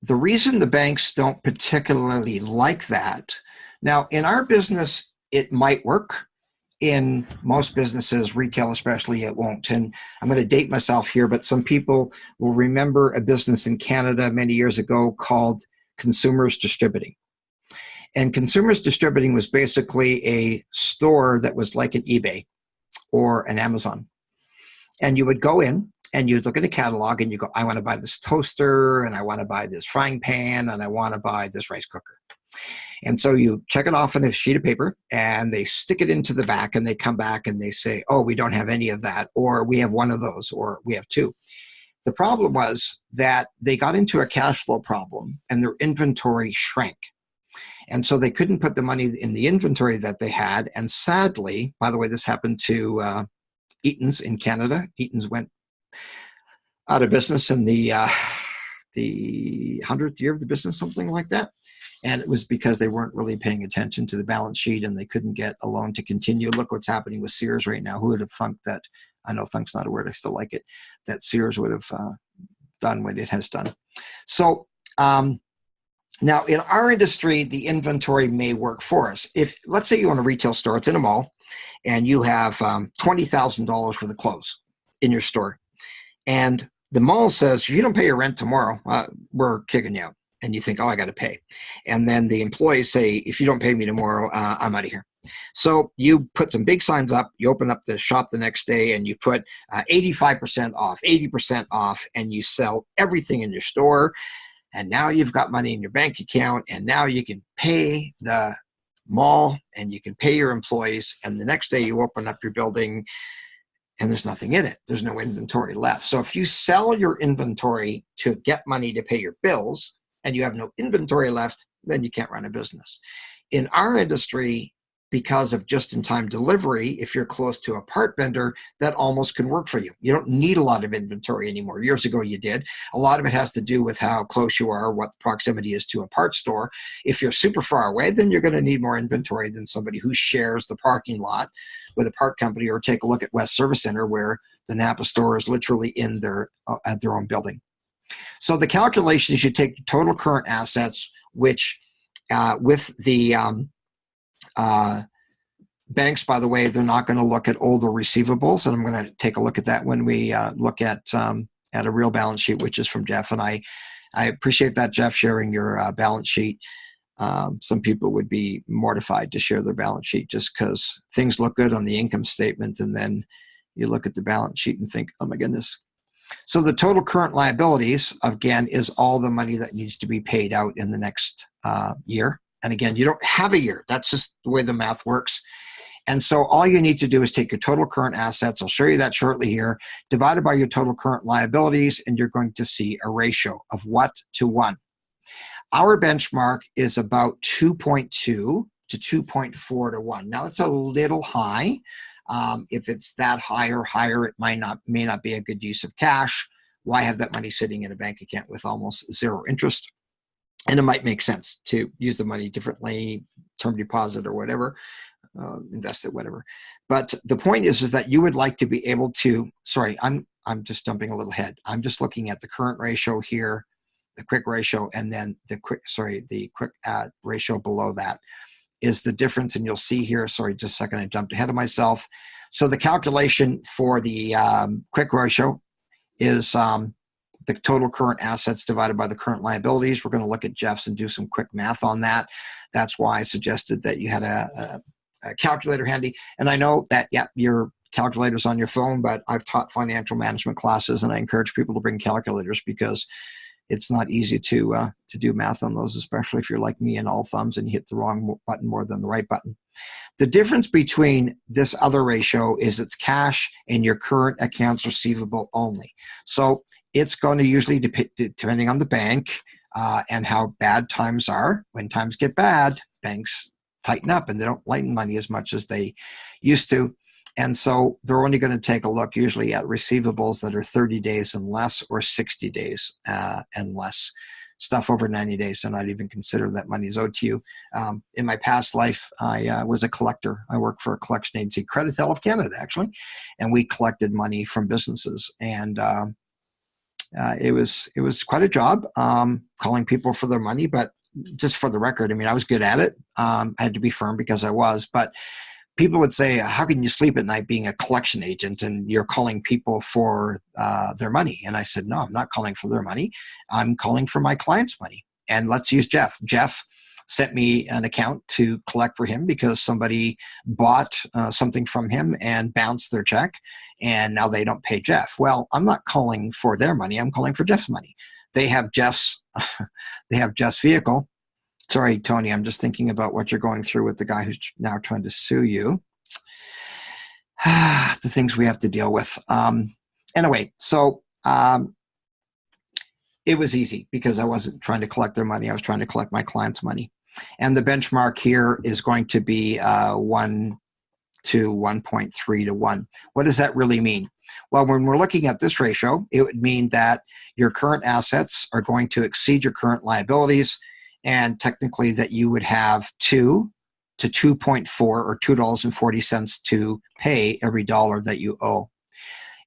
S1: the reason the banks don't particularly like that, now in our business, it might work. In most businesses, retail especially, it won't. And I'm going to date myself here, but some people will remember a business in Canada many years ago called Consumers Distributing. And Consumers Distributing was basically a store that was like an eBay or an Amazon. And you would go in and you'd look at a catalog and you go, I want to buy this toaster, and I want to buy this frying pan, and I want to buy this rice cooker. And so you check it off on a sheet of paper and they stick it into the back, and they come back and they say, oh, we don't have any of that, or we have one of those, or we have two. The problem was that they got into a cash flow problem and their inventory shrank. And so they couldn't put the money in the inventory that they had. And sadly, by the way, this happened to Eaton's in Canada. Eaton's went out of business in the 100th year of the business, something like that. And it was because they weren't really paying attention to the balance sheet and they couldn't get a loan to continue. Look what's happening with Sears right now. Who would have thunk that? I know thunk's not a word, I still like it, that Sears would have done what it has done. So now in our industry, the inventory may work for us. If, let's say you own a retail store, it's in a mall, and you have $20,000 worth of clothes in your store. And The mall says, if you don't pay your rent tomorrow, we're kicking you out. And you think, oh, I got to pay. And then the employees say, if you don't pay me tomorrow, I'm out of here. So you put some big signs up, you open up the shop the next day and you put 85% off, 80% off, and you sell everything in your store. And now you've got money in your bank account, and now you can pay the mall and you can pay your employees. And the next day you open up your building and there's nothing in it. There's no inventory left. So if you sell your inventory to get money to pay your bills and you have no inventory left, then you can't run a business. In our industry, because of just-in-time delivery, if you're close to a part vendor, that almost can work for you. You don't need a lot of inventory anymore. Years ago, you did. A lot of it has to do with how close you are, what proximity is to a parts store. If you're super far away, then you're going to need more inventory than somebody who shares the parking lot with a part company, or take a look at West Service Center, where the Napa store is literally in at their own building. So the calculation is you take total current assets, which with the banks, by the way, they're not going to look at older receivables, and I'm going to take a look at that when we look at a real balance sheet, which is from Jeff. And I appreciate that, Jeff, sharing your balance sheet. Some people would be mortified to share their balance sheet just because things look good on the income statement, and then you look at the balance sheet and think, oh my goodness. So the total current liabilities, again, is all the money that needs to be paid out in the next year. And again, you don't have a year. That's just the way the math works. And so all you need to do is take your total current assets, I'll show you that shortly here, divided by your total current liabilities, and you're going to see a ratio of what to 1. Our benchmark is about 2.2 to 2.4 to 1. Now, that's a little high. If it's that high or higher, it may not be a good use of cash. Why have that money sitting in a bank account with almost zero interest? And it might make sense to use the money differently, term deposit or whatever, invest it, whatever. But the point is that you would like to be able to, sorry, I'm just jumping a little ahead. I'm just looking at the current ratio here, the quick ratio, and then the quick ratio below that is the difference. And you'll see here, sorry, just a second, I jumped ahead of myself. So the calculation for the quick ratio is the total current assets divided by the current liabilities. We're going to look at Jeff's and do some quick math on that. That's why I suggested that you had a calculator handy. And I know that, yeah, your calculator's on your phone, but I've taught financial management classes, and I encourage people to bring calculators because it's not easy to do math on those, especially if you're like me and all thumbs and you hit the wrong button more than the right button. The difference between this other ratio is it's cash and your current accounts receivable only. So it's going to usually, depending on the bank and how bad times are, when times get bad, banks tighten up and they don't lend money as much as they used to. And so they're only going to take a look usually at receivables that are 30 days and less, or 60 days and less. Stuff over 90 days, so not even consider that money's owed to you. In my past life, I was a collector. I worked for a collection agency, Creditel of Canada, actually, and we collected money from businesses. And it was quite a job calling people for their money. But just for the record, I mean, I was good at it. I had to be firm because I was, but people would say, how can you sleep at night being a collection agent and you're calling people for their money? And I said, no, I'm not calling for their money. I'm calling for my client's money. And let's use Jeff. Jeff sent me an account to collect for him because somebody bought something from him and bounced their check, and now they don't pay Jeff. Well, I'm not calling for their money. I'm calling for Jeff's money. They have Jeff's vehicle. Sorry, Tony, I'm just thinking about what you're going through with the guy who's now trying to sue you. The things we have to deal with. Anyway, so it was easy because I wasn't trying to collect their money. I was trying to collect my client's money. And the benchmark here is going to be 1 to 1.3 to 1. What does that really mean? Well, when we're looking at this ratio, it would mean that your current assets are going to exceed your current liabilities, and technically that you would have 2 to 2.4 or $2.40 to pay every dollar that you owe.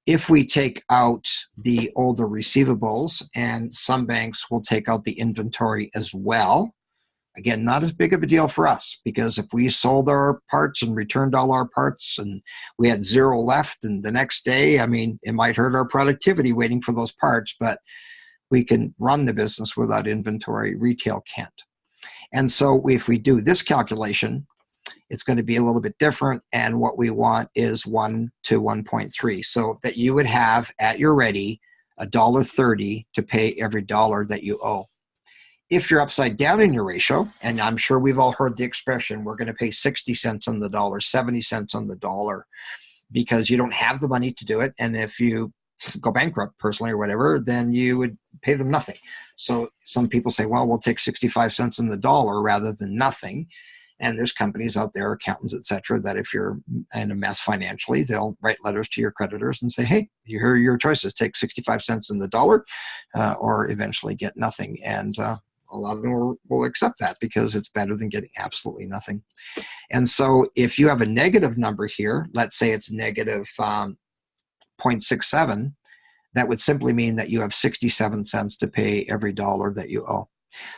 S1: If we take out the older receivables, and some banks will take out the inventory as well, Again, not as big of a deal for us, because if we sold our parts and returned all our parts and we had 0 left, and the next day, I mean, it might hurt our productivity waiting for those parts, but we can run the business without inventory. Retail can't. And so if we do this calculation, it's going to be a little bit different. And what we want is 1 to 1.3, so that you would have at your ready $1.30 to pay every dollar that you owe. If you're upside down in your ratio, and I'm sure we've all heard the expression, we're going to pay 60 cents on the dollar, 70 cents on the dollar, because you don't have the money to do it. And if you go bankrupt personally or whatever, then you would pay them nothing. So some people say, well, we'll take 65 cents on the dollar rather than nothing. And there's companies out there, accountants, et cetera, that if you're in a mess financially, they'll write letters to your creditors and say, hey, here are your choices. Take 65 cents on the dollar or eventually get nothing. And a lot of them will accept that because it's better than getting absolutely nothing. And so if you have a negative number here, let's say it's negative 0.67, that would simply mean that you have 67 cents to pay every dollar that you owe.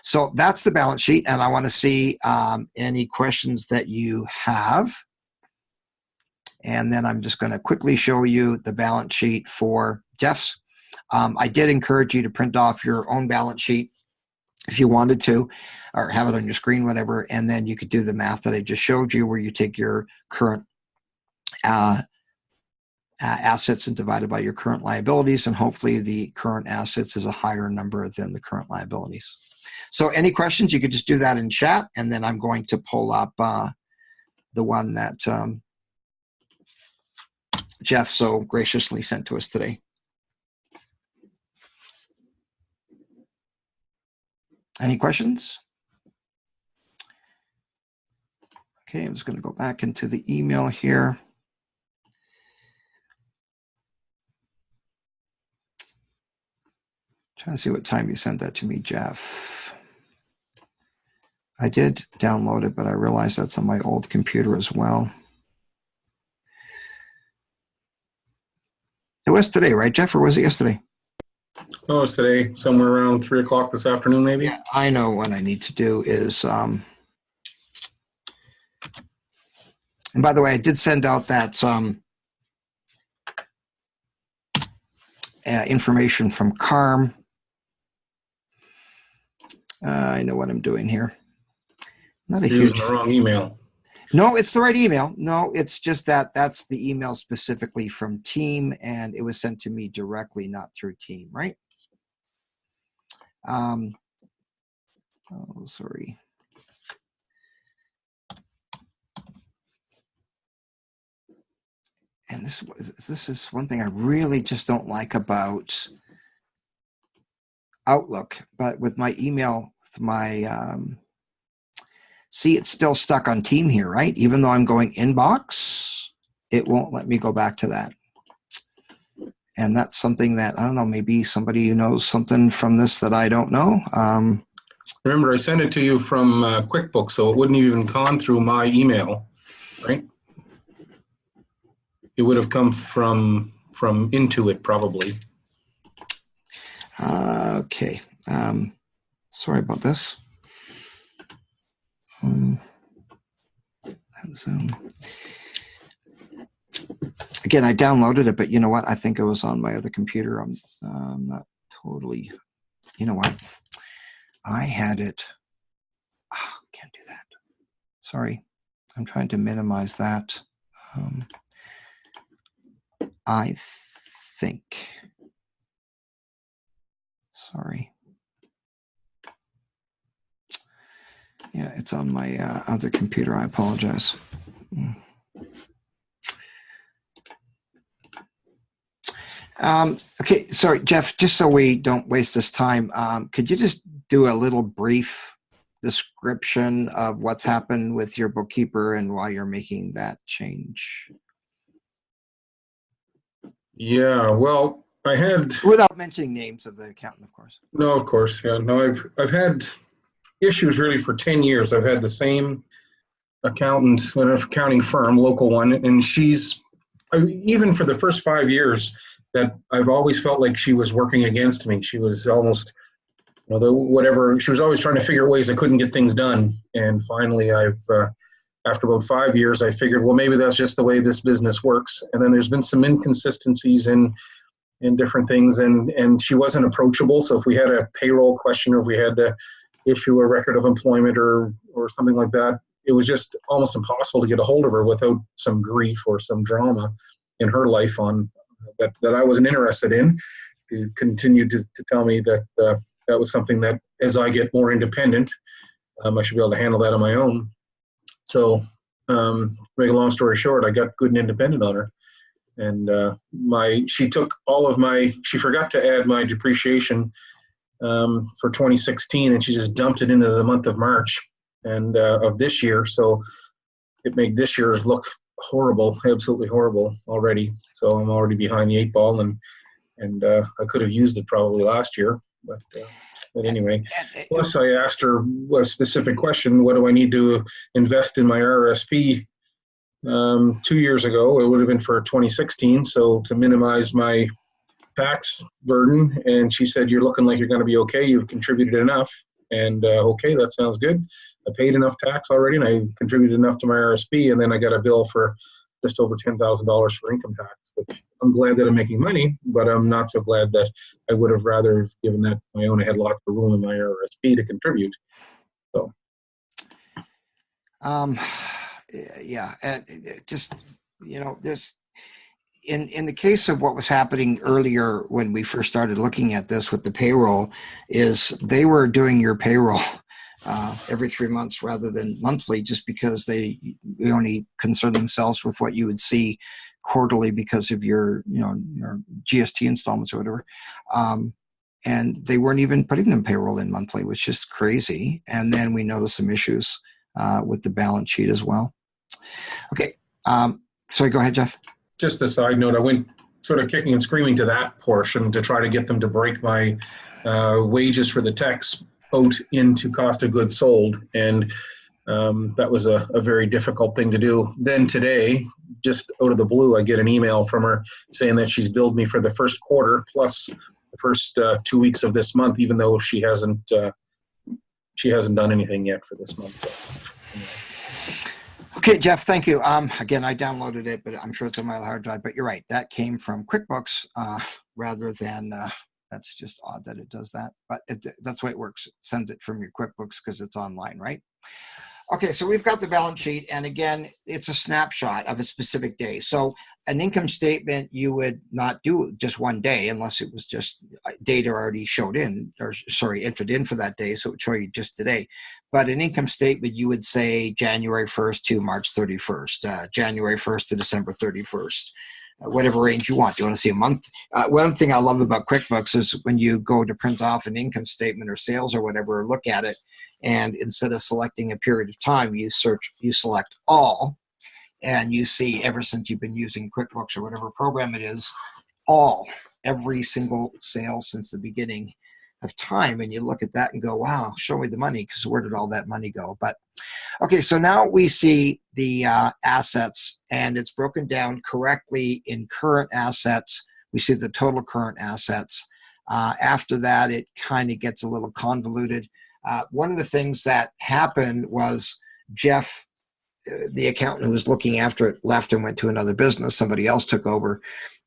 S1: So that's the balance sheet, and I want to see any questions that you have. And then I'm just going to quickly show you the balance sheet for Jeff's. I did encourage you to print off your own balance sheet if you wanted to, or have it on your screen, whatever, and then you could do the math that I just showed you, where you take your current assets and divide it by your current liabilities, and hopefully the current assets is a higher number than the current liabilities. So any questions, you could just do that in chat, and then I'm going to pull up the one that Jeff so graciously sent to us today. Any questions? Okay, I'm just going to go back into the email here. Trying to see what time you sent that to me, Jeff. I did download it, but I realized that's on my old computer as well. It was today, right, Jeff, or was it yesterday?
S2: Oh, it's today, somewhere around 3 o'clock this afternoon, maybe?
S1: Yeah, I know what I need to do is, and by the way, I did send out that information from CARM. I know what I'm doing here. Not a
S2: You're
S1: huge.
S2: using the wrong email.
S1: No, it's the right email. No, it's just that that's the email specifically from Team, and it was sent to me directly, not through Team, right? Oh, sorry. And this is one thing I really just don't like about Outlook, but with my email, with my see, it's still stuck on Team here, right? Even though I'm going inbox, it won't let me go back to that. And that's something that, I don't know, maybe somebody who knows something from this that I don't know.
S2: Remember, I sent it to you from QuickBooks, so it wouldn't have even gone through my email, right? It would have come from Intuit, probably.
S1: Okay. Sorry about this. Zoom. Again, I downloaded it, but you know what? I think it was on my other computer. I'm not totally, you know what? I had it. Oh, can't do that. Sorry. I'm trying to minimize that. I think. Sorry. Yeah, it's on my other computer. I apologize. Okay, sorry, Jeff, just so we don't waste this time, could you just do a little brief description of what's happened with your bookkeeper and why you're making that change?
S2: Yeah, well, I had...
S1: Without mentioning names of the accountant, of course.
S2: No, of course, yeah. No, I've had issues really for 10 years. I've had the same accountant in an accounting firm, local one, and even for the first 5 years, that I've always felt like she was working against me. She was almost, although whatever, she was always trying to figure out ways I couldn't get things done. And finally, after about 5 years, I figured, well, maybe that's just the way this business works. And then there's been some inconsistencies in different things, and she wasn't approachable. So if we had a payroll question, or if we had to issue a record of employment or something like that, it was just almost impossible to get a hold of her without some grief or some drama in her life on that I wasn't interested in. To continue to tell me that that was something that, as I get more independent, I should be able to handle that on my own. So, to make a long story short, I got good and independent on her, and she took all of she forgot to add my depreciation for 2016, and she just dumped it into the month of March and of this year. So it made this year look horrible, absolutely horrible already. So I'm already behind the 8 ball, and I could have used it probably last year, but anyway. Plus, I asked her a specific question: what do I need to invest in my RSP? 2 years ago, it would have been for 2016, so to minimize my tax burden. And she said, "You're looking like you're going to be okay. You've contributed enough." And okay, that sounds good. I paid enough tax already, and I contributed enough to my RSP, and then I got a bill for just over $10,000 for income tax, which I'm glad that I'm making money, but I'm not so glad that I would have rather given that my own. I had lots of room in my RSP to contribute. So.
S1: Yeah, and just, there's, in the case of what was happening earlier when we first started looking at this with the payroll, is they were doing your payroll every 3 months rather than monthly, just because they only concern themselves with what you would see quarterly because of your GST installments or whatever. And they weren't even putting them payroll in monthly, which is crazy. And then we noticed some issues with the balance sheet as well. Okay. Sorry, go ahead, Jeff.
S2: Just a side note, I went sort of kicking and screaming to that portion to try to get them to break my wages for the tax out into cost of goods sold. And that was a very difficult thing to do. Then today, just out of the blue, I get an email from her saying that she's billed me for the first quarter plus the first 2 weeks of this month, even though she hasn't done anything yet for this month. So, anyway.
S1: Okay, Jeff, thank you. Again, I downloaded it, but I'm sure it's on my hard drive. But you're right, that came from QuickBooks rather than. That's just odd that it does that, but that's the way it works. It sends it from your QuickBooks because it's online, right? Okay, so we've got the balance sheet, and again, it's a snapshot of a specific day. So an income statement, you would not do just one day unless it was just data already showed in, or sorry, entered in for that day, so it would show you just today. But an income statement, you would say January 1st to March 31st, January 1st to December 31st. Whatever range you want. Do you want to see a month? One thing I love about QuickBooks is when you go to print off an income statement or sales or whatever, look at it, and instead of selecting a period of time, you select all, and you see ever since you've been using QuickBooks or whatever program it is, every single sale since the beginning of time, and you look at that and go, wow, show me the money, because where did all that money go? But okay, so now we see the assets, and it's broken down correctly in current assets. We see the total current assets. After that, it kind of gets a little convoluted. One of the things that happened was Jeff, the accountant who was looking after it, left and went to another business. Somebody else took over.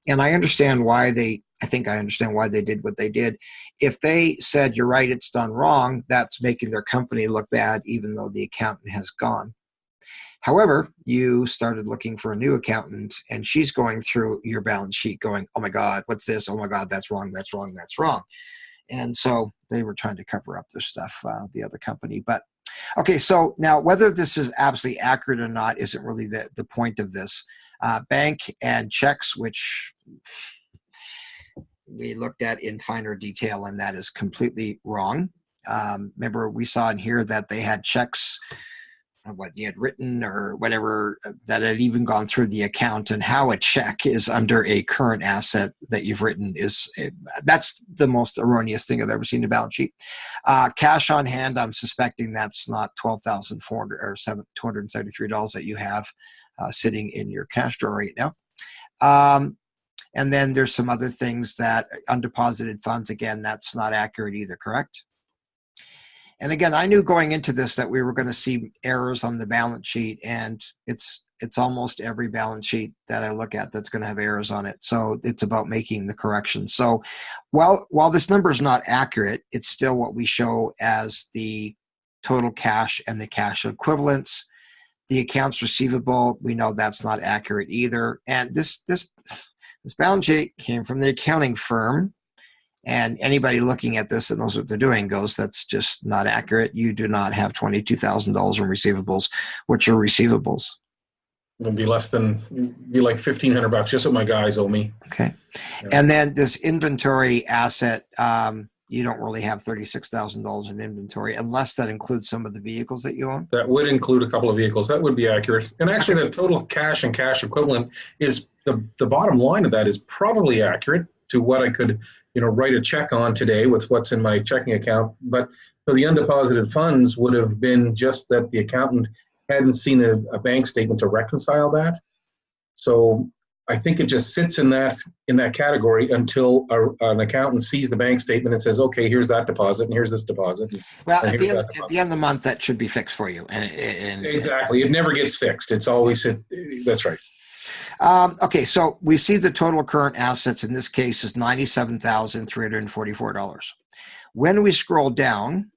S1: And I understand why I think I understand why they did what they did. If they said, you're right, it's done wrong, that's making their company look bad, even though the accountant has gone. However, you started looking for a new accountant, and she's going through your balance sheet going, oh my God, what's this? Oh my God, that's wrong, that's wrong, that's wrong. And so they were trying to cover up their stuff, the other company. But okay, so now whether this is absolutely accurate or not isn't really the point of this. Bank and checks, which we looked at in finer detail, and that is completely wrong. Remember, we saw in here that they had checks, what you had written or whatever, that had even gone through the account, and how a check is under a current asset that you've written that's the most erroneous thing I've ever seen in a balance sheet. Cash on hand, I'm suspecting that's not $12,400 or $273 that you have sitting in your cash drawer right now. And then there's some other things that undeposited funds, again, that's not accurate either, correct? And again, I knew going into this that we were going to see errors on the balance sheet, and it's almost every balance sheet that I look at that's going to have errors on it. So it's about making the corrections. So while this number is not accurate, it's still what we show as the total cash and the cash equivalents. The accounts receivable, we know that's not accurate either. And this balance sheet came from the accounting firm. And anybody looking at this that knows what they're doing goes, that's just not accurate. You do not have $22,000 in receivables, which are receivables.
S2: It'll be less than, be like $1,500, just what my guys owe me.
S1: Okay.
S2: Yeah.
S1: And then this inventory asset, you don't really have $36,000 in inventory unless that includes some of the vehicles that you own.
S2: That would include a couple of vehicles. That would be accurate. And actually, the total cash and cash equivalent is the bottom line of that is probably accurate to what I could, write a check on today with what's in my checking account. But so the undeposited funds would have been just that the accountant hadn't seen a bank statement to reconcile that. So I think it just sits in that category until an accountant sees the bank statement and says, okay, here's that deposit and here's this deposit.
S1: Well, at the end of the month, that should be fixed for you. And
S2: exactly. It never gets fixed. It's always, that's right.
S1: Okay, so we see the total current assets in this case is $97,344. When we scroll down,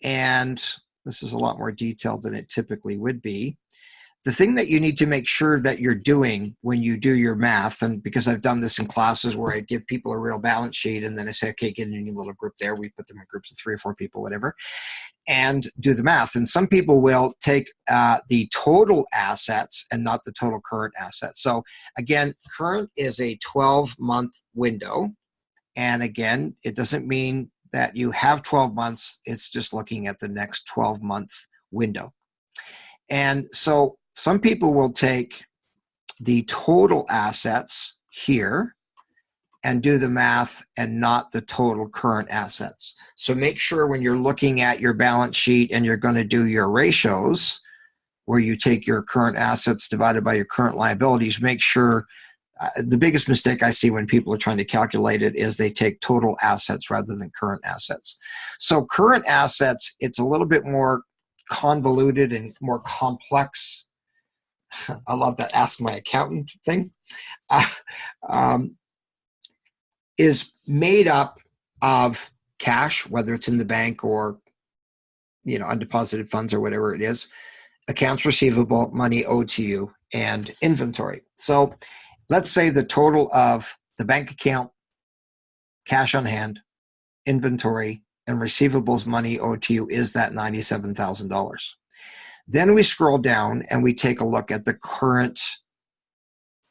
S1: and this is a lot more detailed than it typically would be, the thing that you need to make sure that you're doing when you do your math, and because I've done this in classes where I give people a real balance sheet and then I say, okay, get in your little group there. We put them in groups of 3 or 4 people, whatever, and do the math. And some people will take the total assets and not the total current assets. So again, current is a 12-month window. And again, it doesn't mean that you have 12 months. It's just looking at the next 12-month window. And so some people will take the total assets here and do the math and not the total current assets. So make sure when you're looking at your balance sheet and you're going to do your ratios where you take your current assets divided by your current liabilities, make sure the biggest mistake I see when people are trying to calculate it is they take total assets rather than current assets. So current assets, it's a little bit more convoluted and more complex. I love that ask my accountant thing. Is made up of cash, whether it's in the bank or undeposited funds or whatever it is, accounts receivable, money owed to you, and inventory. So let's say the total of the bank account, cash on hand, inventory, and receivables money owed to you is that $97,000. Then we scroll down and we take a look at the current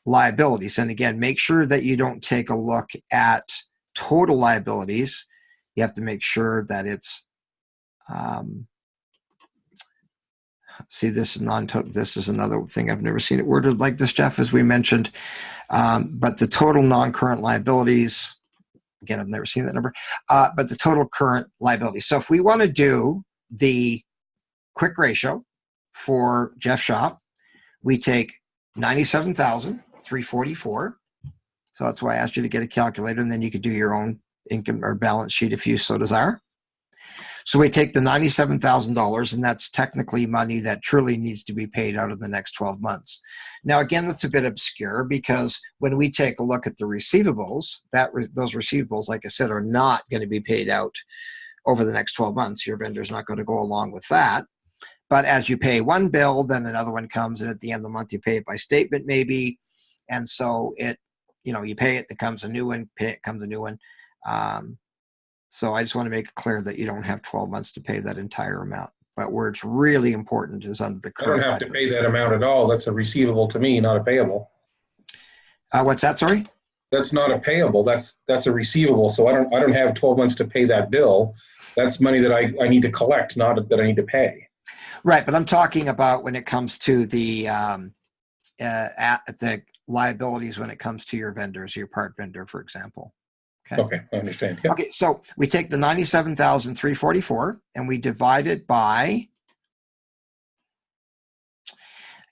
S1: liabilities. And again, make sure that you don't take a look at total liabilities. You have to make sure that it's, see, this is non-total. This is another thing I've never seen it worded like this, Jeff, as we mentioned. But the total non-current liabilities, again, I've never seen that number, but the total current liability. So if we want to do the quick ratio for Jeff Shop, we take 97,344. So that's why I asked you to get a calculator, and then you could do your own income or balance sheet if you so desire. So we take the $97,000, and that's technically money that truly needs to be paid out of the next 12 months. Now, again, that's a bit obscure because when we take a look at the receivables, those receivables, like I said, are not going to be paid out over the next 12 months. Your vendor's not going to go along with that. But as you pay one bill, then another one comes, and at the end of the month, you pay it by statement maybe. And so you pay it, there comes a new one, pay it, comes a new one. So I just want to make it clear that you don't have 12 months to pay that entire amount. But where it's really important is under the current.
S2: I don't have to pay that amount at all. That's a receivable to me, not a payable.
S1: What's that, sorry?
S2: That's not a payable. That's a receivable. So I don't have 12 months to pay that bill. That's money that I need to collect, not that I need to pay.
S1: Right, but I'm talking about when it comes to the liabilities when it comes to your vendors, your part vendor, for example.
S2: Okay, I understand. Yep.
S1: Okay, so we take the 97,344 and we divide it by,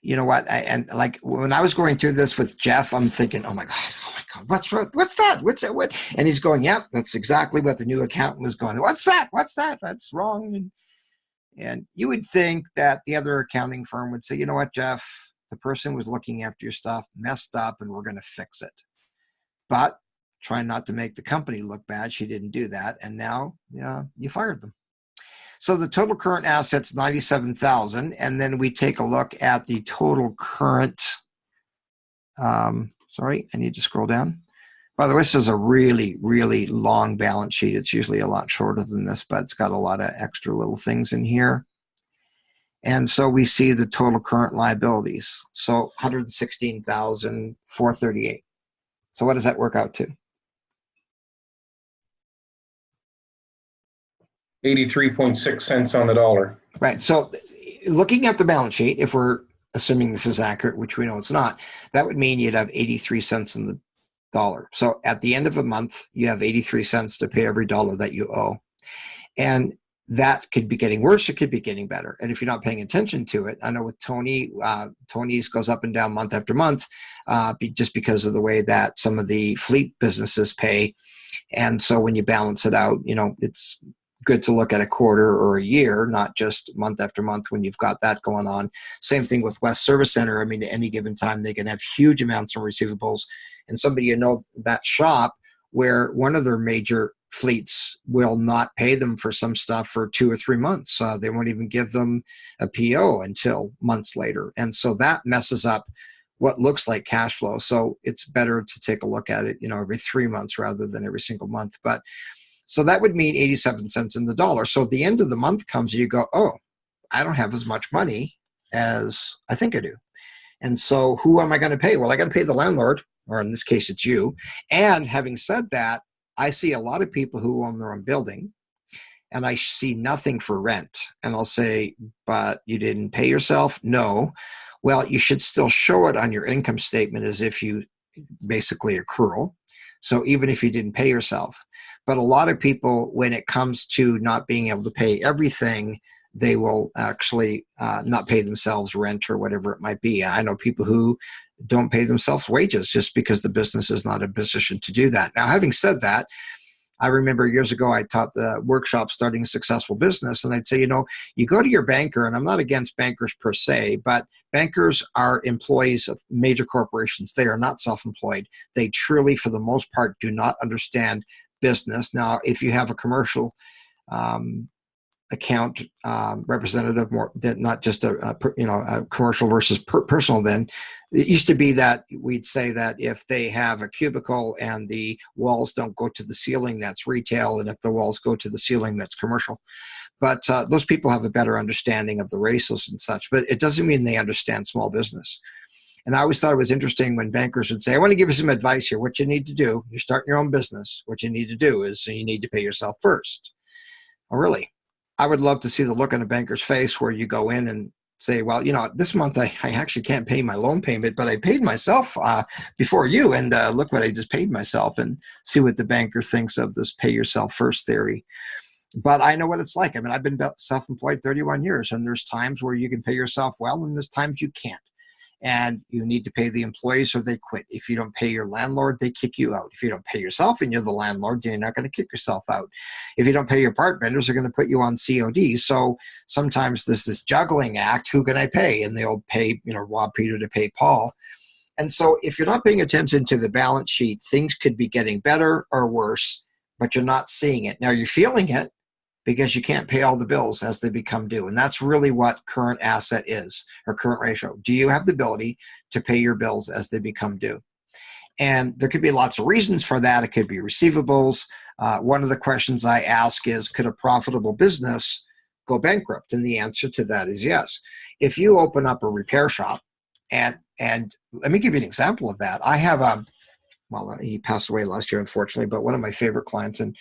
S1: you know what? And like when I was going through this with Jeff, I'm thinking, oh my God, what's that? What's that? And he's going, yep, that's exactly what the new accountant was going. What's that? That's wrong. And you would think that the other accounting firm would say, you know what, Jeff, the person was looking after your stuff, messed up, and we're going to fix it. But trying not to make the company look bad, she didn't do that. And now you fired them. So the total current assets, 97,000. And then we take a look at the total current, sorry, I need to scroll down. By the way, this is a really, really long balance sheet. It's usually a lot shorter than this, but it's got a lot of extra little things in here. And so we see the total current liabilities. So 116,438. So what does that work out to?
S2: 83.6 cents on the dollar.
S1: Right. So looking at the balance sheet, if we're assuming this is accurate, which we know it's not, that would mean you'd have 83 cents in the dollar. So at the end of a month, you have 83 cents to pay every dollar that you owe. And that could be getting worse, it could be getting better. And if you're not paying attention to it, I know with Tony, Tony's goes up and down month after month, just because of the way that some of the fleet businesses pay. And so when you balance it out, it's good to look at a quarter or a year, not just month after month when you've got that going on. Same thing with West Service Center. I mean, at any given time, they can have huge amounts of receivables. And somebody, that shop where one of their major fleets will not pay them for some stuff for 2 or 3 months. They won't even give them a PO until months later. And so that messes up what looks like cash flow. So it's better to take a look at it, every 3 months rather than every single month. But so that would mean 87 cents in the dollar. So at the end of the month comes, you go, oh, I don't have as much money as I think I do. And so who am I going to pay? Well, I got to pay the landlord, or in this case, it's you. And having said that, I see a lot of people who own their own building, and I see nothing for rent. And I'll say, but you didn't pay yourself? No. Well, you should still show it on your income statement as if you basically accrual. So even if you didn't pay yourself. But a lot of people, when it comes to not being able to pay everything, they will actually not pay themselves rent or whatever it might be. I know people who don't pay themselves wages just because the business is not in a position to do that. Now, having said that, I remember years ago, I taught the workshop Starting a Successful Business, and I'd say, you go to your banker, and I'm not against bankers per se, but bankers are employees of major corporations. They are not self-employed. They truly, for the most part, do not understand business. Now, if you have a commercial account representative, more not just a commercial versus personal, then it used to be that we'd say that if they have a cubicle and the walls don't go to the ceiling, that's retail, and if the walls go to the ceiling, that's commercial. But those people have a better understanding of the ratios and such, but it doesn't mean they understand small business. And I always thought it was interesting when bankers would say, I want to give you some advice here. What you need to do, you're starting your own business. What you need to do is you need to pay yourself first. Oh, really? I would love to see the look on a banker's face where you go in and say, well, this month I actually can't pay my loan payment, but I paid myself before you, and look what I just paid myself, and see what the banker thinks of this pay yourself first theory. But I know what it's like. I mean, I've been self-employed 31 years, and there's times where you can pay yourself well, and there's times you can't. And you need to pay the employees or they quit. If you don't pay your landlord, they kick you out. If you don't pay yourself and you're the landlord, then you're not going to kick yourself out. If you don't pay your part vendors, they're going to put you on COD. So sometimes there's this juggling act. Who can I pay? And they'll pay, rob Peter to pay Paul. And so if you're not paying attention to the balance sheet, things could be getting better or worse, but you're not seeing it. Now you're feeling it, because you can't pay all the bills as they become due. And that's really what current asset is, or current ratio. Do you have the ability to pay your bills as they become due? And there could be lots of reasons for that. It could be receivables. One of the questions I ask is, could a profitable business go bankrupt? And the answer to that is yes. If you open up a repair shop, and let me give you an example of that. I have he passed away last year, unfortunately, but one of my favorite clients in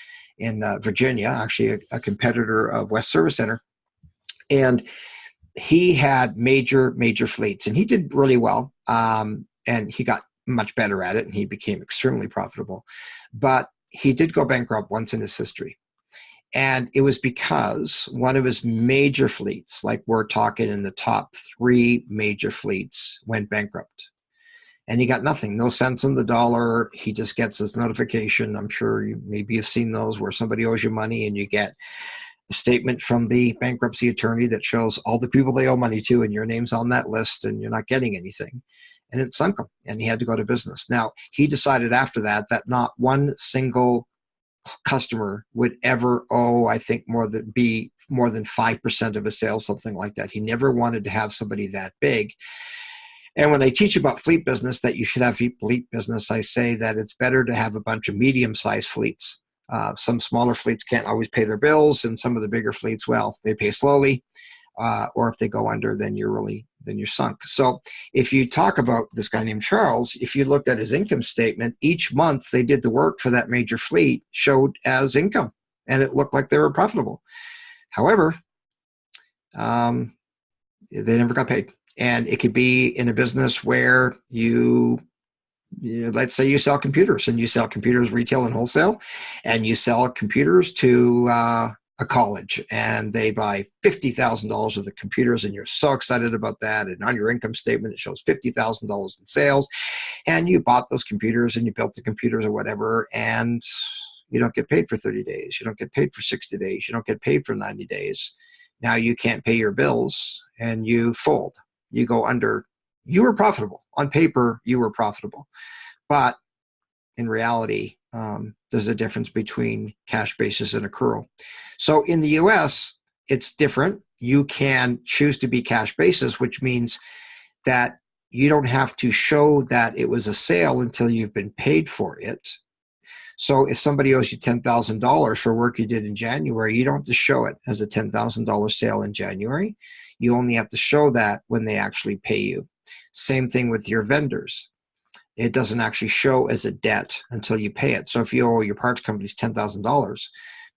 S1: Virginia, actually a competitor of West Service Center. And he had major fleets, and he did really well. And he got much better at it, and he became extremely profitable. But he did go bankrupt once in his history. And it was because one of his major fleets, like we're talking in the top 3 major fleets, went bankrupt. And he got nothing, no cents on the dollar. He just gets this notification. I'm sure maybe you've seen those where somebody owes you money and you get the statement from the bankruptcy attorney that shows all the people they owe money to, and your name's on that list, and you're not getting anything. And it sunk him, and he had to go to business. Now, he decided after that not one single customer would ever owe, I think, more than 5% of his sales, something like that. He never wanted to have somebody that big. And when I teach about fleet business, that you should have fleet business, I say that it's better to have a bunch of medium-sized fleets. Some smaller fleets can't always pay their bills, and some of the bigger fleets, well, they pay slowly, or if they go under, then you're sunk. So if you talk about this guy named Charles, if you looked at his income statement, each month they did the work for that major fleet showed as income, and it looked like they were profitable. However, they never got paid. And it could be in a business where let's say you sell computers, and you sell computers retail and wholesale, and you sell computers to a college, and they buy $50,000 of the computers, and you're so excited about that. And on your income statement, it shows $50,000 in sales, and you bought those computers and you built the computers or whatever, and you don't get paid for 30 days. You don't get paid for 60 days. You don't get paid for 90 days. Now you can't pay your bills, and you fold. You go under. You were profitable. On paper, you were profitable. But in reality, there's a difference between cash basis and accrual. So in the US, it's different. You can choose to be cash basis, which means that you don't have to show that it was a sale until you've been paid for it. So if somebody owes you $10,000 for work you did in January, you don't have to show it as a $10,000 sale in January. You only have to show that when they actually pay you. Same thing with your vendors. It doesn't actually show as a debt until you pay it. So if you owe your parts companies $10,000,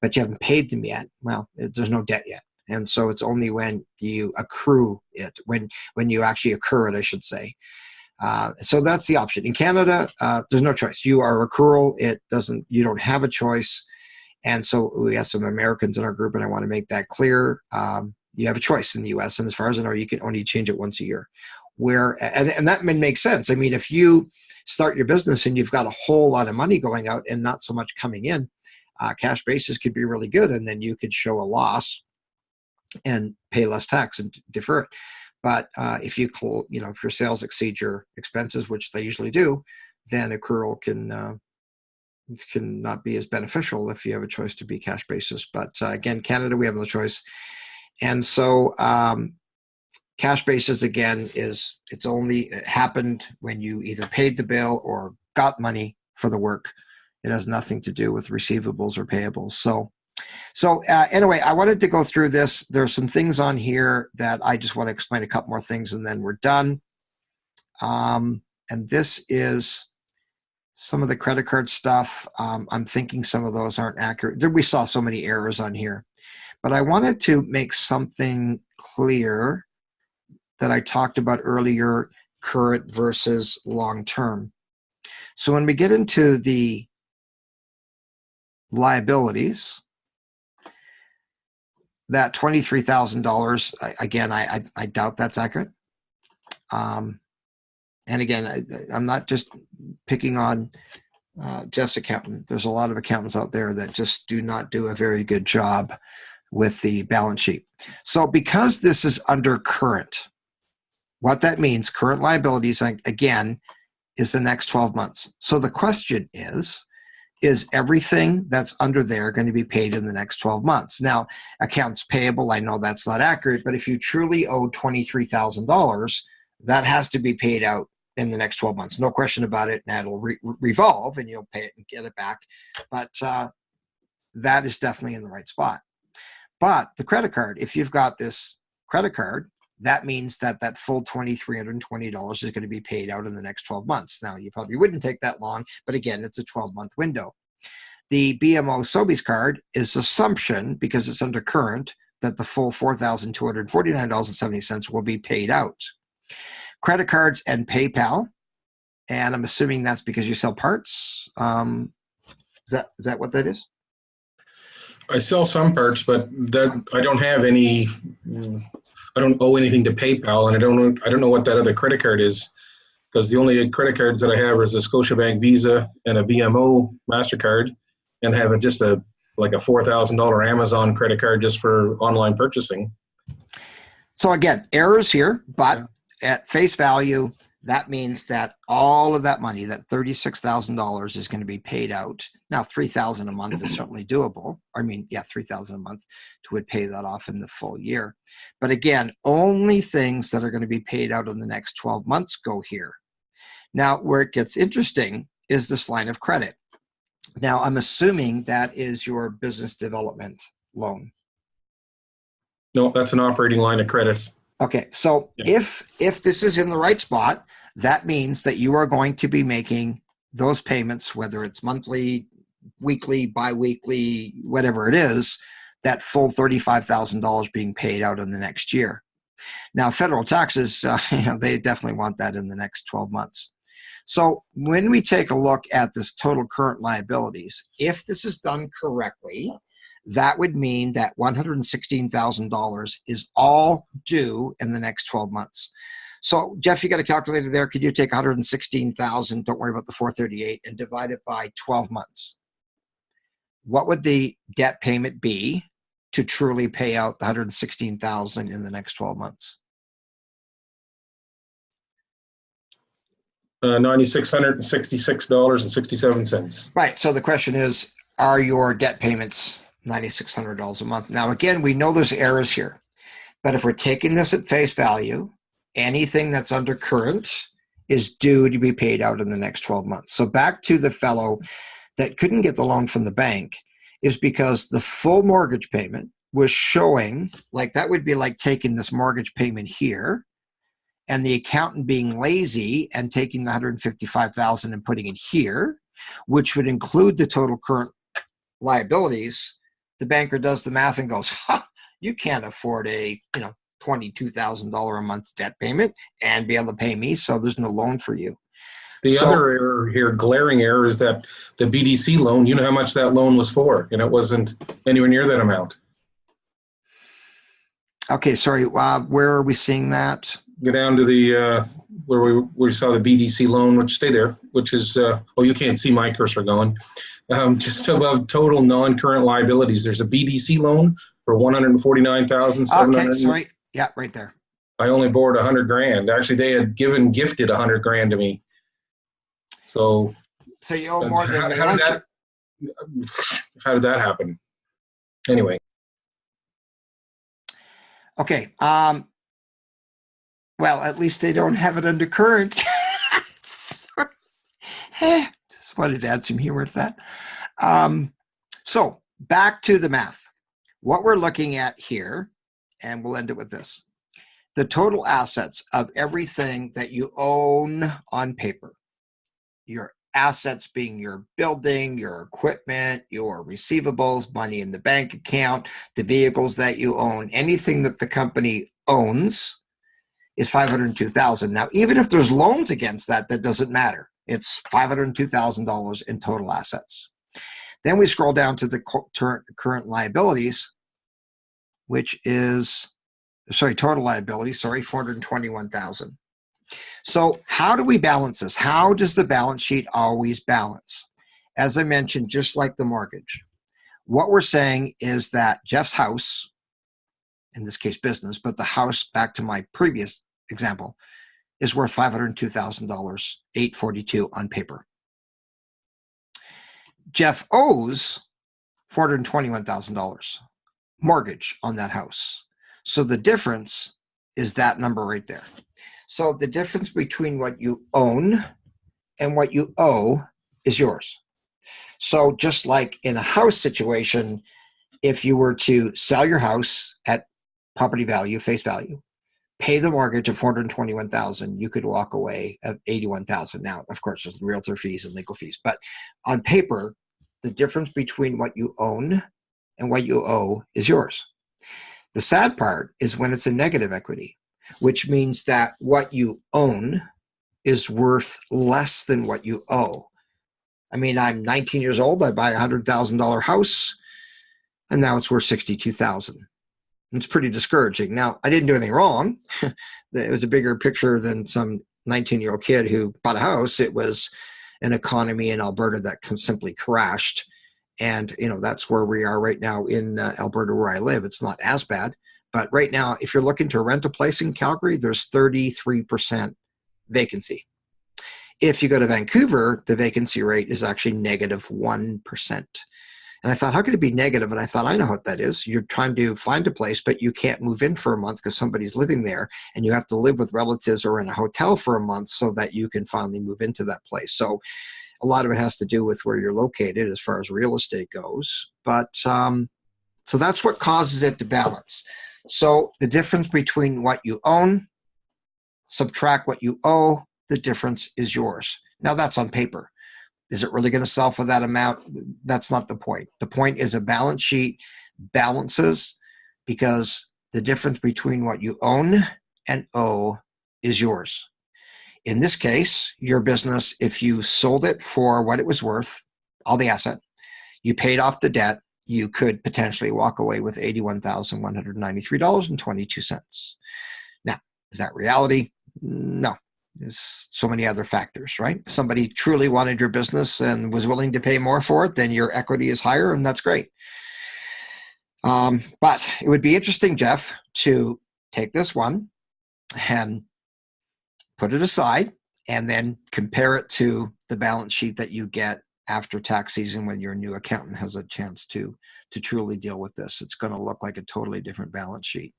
S1: but you haven't paid them yet, well, there's no debt yet. And so it's only when you accrue it, when you actually accrue it, I should say. So that's the option. In Canada, there's no choice. You are accrual. You don't have a choice. And so we have some Americans in our group, and I want to make that clear. You have a choice in the US. And as far as I know, you can only change it once a year. And that may make sense. I mean, if you start your business and you've got a whole lot of money going out and not so much coming in, cash basis could be really good. And then you could show a loss and pay less tax and defer it. But if your sales exceed your expenses, which they usually do, then accrual can not be as beneficial if you have a choice to be cash basis. But again, Canada, we have no choice. And so cash basis, again, it's only happened when you either paid the bill or got money for the work. It has nothing to do with receivables or payables. So anyway, I wanted to go through this. There's some things on here that I just want to explain a couple more things, and then we're done. And this is some of the credit card stuff. I'm thinking some of those aren't accurate. We saw so many errors on here. But I wanted to make something clear that I talked about earlier, current versus long-term. So when we get into the liabilities, that $23,000, again, I doubt that's accurate. And again, I'm not just picking on Jeff's accountant. There's a lot of accountants out there that just do not do a very good job with the balance sheet. So because this is under current, what that means, current liabilities, again, is the next 12 months. So the question is everything that's under there going to be paid in the next 12 months? Now, accounts payable, I know that's not accurate, but if you truly owe $23,000, that has to be paid out in the next 12 months. No question about it. And that'll revolve, and you'll pay it and get it back. But that is definitely in the right spot. But the credit card, if you've got this credit card, that means that full $2,320 is going to be paid out in the next 12 months. Now, you probably wouldn't take that long, but again, it's a 12-month window. The BMO Sobeys card is assumption, because it's under current, that the full $4,249.70 will be paid out. Credit cards and PayPal, and I'm assuming that's because you sell parts. Is that what that is?
S2: I sell some parts, but that I don't have any. I don't owe anything to PayPal, and I don't know what that other credit card is, because the only credit cards that I have is a Scotiabank Visa and a BMO MasterCard, and have just a like a $4,000 Amazon credit card just for online purchasing.
S1: So again, errors here, but
S2: Yeah.
S1: at face value, that means that all of that money, that $36,000, is going to be paid out. Now, $3,000 a month is certainly doable. I mean, yeah, $3,000 a month would pay that off in the full year. But again, only things that are going to be paid out in the next 12 months go here. Now, where it gets interesting is this line of credit. Now, I'm assuming that is your business development loan.
S2: No, that's an operating line of credit.
S1: Okay, so
S2: Yeah.
S1: if this is in the right spot, that means that you are going to be making those payments, whether it's monthly, weekly, biweekly, whatever it is, that full $35,000 being paid out in the next year. Now, federal taxes, they definitely want that in the next 12 months. So when we take a look at this total current liabilities, if this is done correctly, that would mean that $116,000 is all due in the next 12 months. So, Jeff, you got a calculator there. Could you take 116,000, don't worry about the 438, and divide it by 12 months? What would the debt payment be to truly pay out the 116,000 in the next 12 months?
S2: $9,666.67.
S1: Right. So the question is, are your debt payments $9,600 a month? Now, again, we know there's errors here, but if we're taking this at face value, anything that's under current is due to be paid out in the next 12 months. So back to the fellow that couldn't get the loan from the bank is because the full mortgage payment was showing, like that would be like taking this mortgage payment here and the accountant being lazy and taking the 155,000 and putting it here, which would include the total current liabilities. The banker does the math and goes, you can't afford a $22,000 a month debt payment and be able to pay me, so there's no loan for you.
S2: The other error here, glaring error, is that the BDC loan, you know how much that loan was for, and it wasn't anywhere near that amount.
S1: Okay, sorry, where are we seeing that?
S2: Go down to the where we saw the BDC loan, which stay there, which is you can't see my cursor going. Just above total non-current liabilities, there's a BDC loan for $149,700.
S1: Okay, sorry, yeah, right there.
S2: I only borrowed $100,000. Actually, they had gifted $100,000 to me. So
S1: you owe more than
S2: how did that happen? Anyway.
S1: Okay. Well, at least they don't have it under current. Just wanted to add some humor to that. So back to the math. What we're looking at here, and we'll end it with this. The total assets of everything that you own on paper, your assets being your building, your equipment, your receivables, money in the bank account, the vehicles that you own, anything that the company owns is $502,000. Now, even if there's loans against that, that doesn't matter. It's $502,000 in total assets. Then we scroll down to the current liabilities, which is, total liabilities, $421,000. So how do we balance this? How does the balance sheet always balance? As I mentioned, just like the mortgage, what we're saying is that Jeff's house, in this case business, but the house, back to my previous example, is worth $502,000, $842 on paper. Jeff owes $421,000 mortgage on that house. So the difference is that number right there. So the difference between what you own and what you owe is yours. So just like in a house situation, if you were to sell your house at property value, face value, pay the mortgage of $421,000, you could walk away of $81,000. Now, of course, there's realtor fees and legal fees, but on paper, the difference between what you own and what you owe is yours. The sad part is when it's a negative equity, which means that what you own is worth less than what you owe. I mean, I'm 19 years old. I buy a $100,000 house, and now it's worth $62,000. It's pretty discouraging. Now, I didn't do anything wrong. It was a bigger picture than some 19-year-old kid who bought a house. It was an economy in Alberta that simply crashed, And, that's where we are right now in Alberta, where I live. It's not as bad. But right now, if you're looking to rent a place in Calgary, there's 33% vacancy. If you go to Vancouver, the vacancy rate is actually negative 1%. And I thought, how could it be negative? And I thought, I know what that is. You're trying to find a place, but you can't move in for a month because somebody's living there, and you have to live with relatives or in a hotel for a month so that you can finally move into that place. So a lot of it has to do with where you're located as far as real estate goes. But so that's what causes it to balance. So the difference between what you own, subtract what you owe, the difference is yours. Now that's on paper. Is it really going to sell for that amount? That's not the point. The point is a balance sheet balances because the difference between what you own and owe is yours. In this case, your business, if you sold it for what it was worth, all the asset, you paid off the debt, you could potentially walk away with $81,193.22. Now, is that reality? No. There's so many other factors, right? Somebody truly wanted your business and was willing to pay more for it, then your equity is higher, and that's great. But it would be interesting, Jeff, to take this one and put it aside and then compare it to the balance sheet that you get after tax season when your new accountant has a chance to truly deal with this. It's going to look like a totally different balance sheet.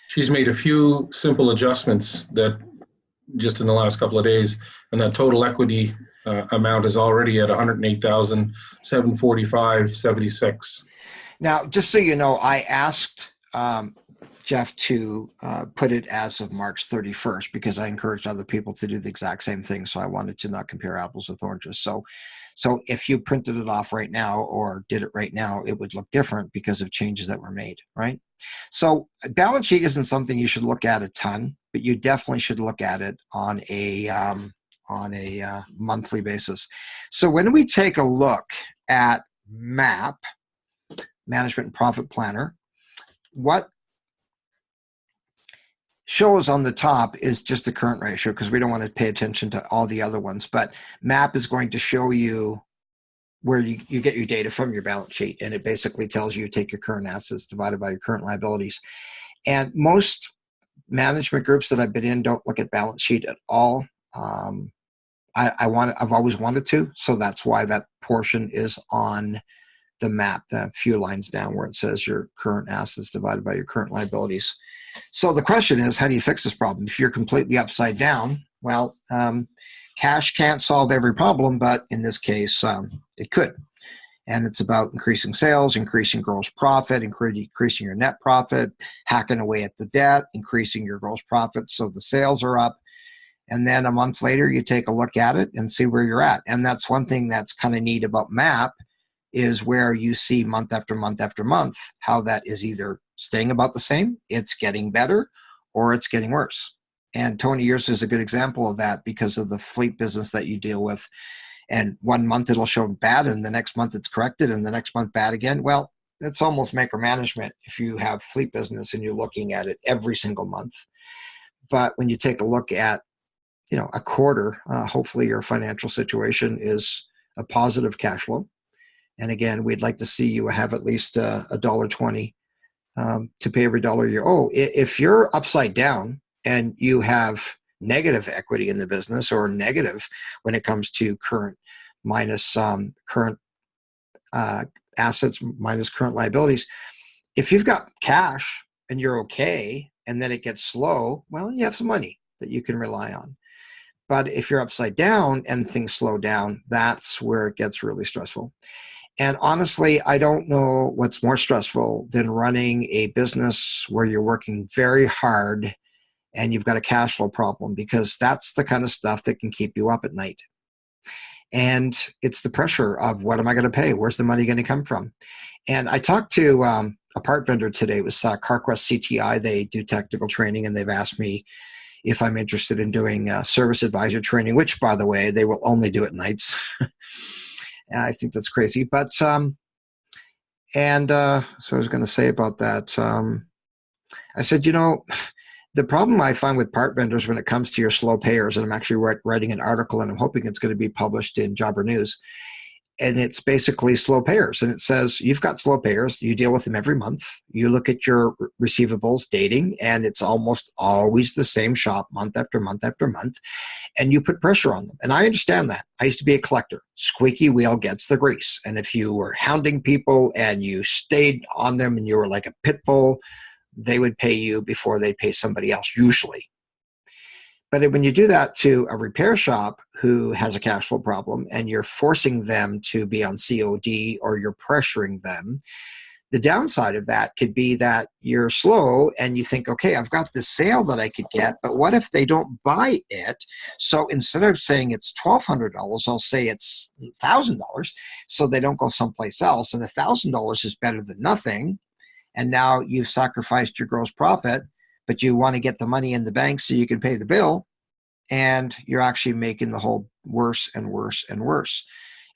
S2: She's made a few simple adjustments that just in the last couple of days, and that total equity amount is already at $108,745.76.
S1: Now, just so you know, I asked Jeff to put it as of March 31st because I encouraged other people to do the exact same thing. So I wanted to not compare apples with oranges. So if you printed it off right now or did it right now, it would look different because of changes that were made, right? So a balance sheet isn't something you should look at a ton, but you definitely should look at it on a monthly basis. So when we take a look at MAP, Management and Profit Planner, what shows on the top is just the current ratio because we don't want to pay attention to all the other ones. But MAP is going to show you where you get your data from your balance sheet. And it basically tells you take your current assets divided by your current liabilities. And most management groups that I've been in don't look at balance sheet at all. I've always wanted to. So that's why that portion is on the MAP, the few lines down where it says your current assets divided by your current liabilities. So the question is, how do you fix this problem? If you're completely upside down, well, cash can't solve every problem, but in this case, it could. And it's about increasing sales, increasing gross profit, increasing your net profit, hacking away at the debt, increasing your gross profit so the sales are up. And then a month later, you take a look at it and see where you're at. And that's one thing that's kind of neat about MAP is where you see month after month after month how that is either staying about the same, it's getting better, or it's getting worse. And Tony, yours is a good example of that because of the fleet business that you deal with. And one month it'll show bad, and the next month it's corrected, and the next month bad again. Well, that's almost micromanagement if you have fleet business and you're looking at it every single month. But when you take a look at, a quarter, hopefully your financial situation is a positive cash flow. And again, we'd like to see you have at least $1.20 to pay every dollar you owe. If you're upside down and you have negative equity in the business or negative when it comes to current minus current assets minus current liabilities, if you've got cash and you're okay and then it gets slow, well, you have some money that you can rely on. But if you're upside down and things slow down, that's where it gets really stressful. And honestly, I don't know what's more stressful than running a business where you're working very hard and you've got a cash flow problem, because that's the kind of stuff that can keep you up at night. And it's the pressure of, what am I going to pay? Where's the money going to come from? And I talked to a part vendor today. It was CarQuest CTI. They do technical training, and they've asked me if I'm interested in doing service advisor training, which, by the way, they will only do at nights. I think that's crazy. But, so I was going to say about that. I said, the problem I find with part vendors when it comes to your slow payers, and I'm actually writing an article and I'm hoping it's going to be published in Jobber News, and it's basically slow payers. And it says you've got slow payers. You deal with them every month. You look at your receivables dating, and it's almost always the same shop month after month after month. And you put pressure on them. And I understand that. I used to be a collector. Squeaky wheel gets the grease. And if you were hounding people and you stayed on them and you were like a pit bull, they would pay you before they pay somebody else, usually. But when you do that to a repair shop who has a cash flow problem and you're forcing them to be on COD or you're pressuring them, the downside of that could be that you're slow and you think, okay, I've got this sale that I could get, but what if they don't buy it? So instead of saying it's $1,200, I'll say it's $1,000 so they don't go someplace else. And $1,000 is better than nothing. And now you've sacrificed your gross profit, but you want to get the money in the bank so you can pay the bill, and you're actually making the whole worse and worse and worse.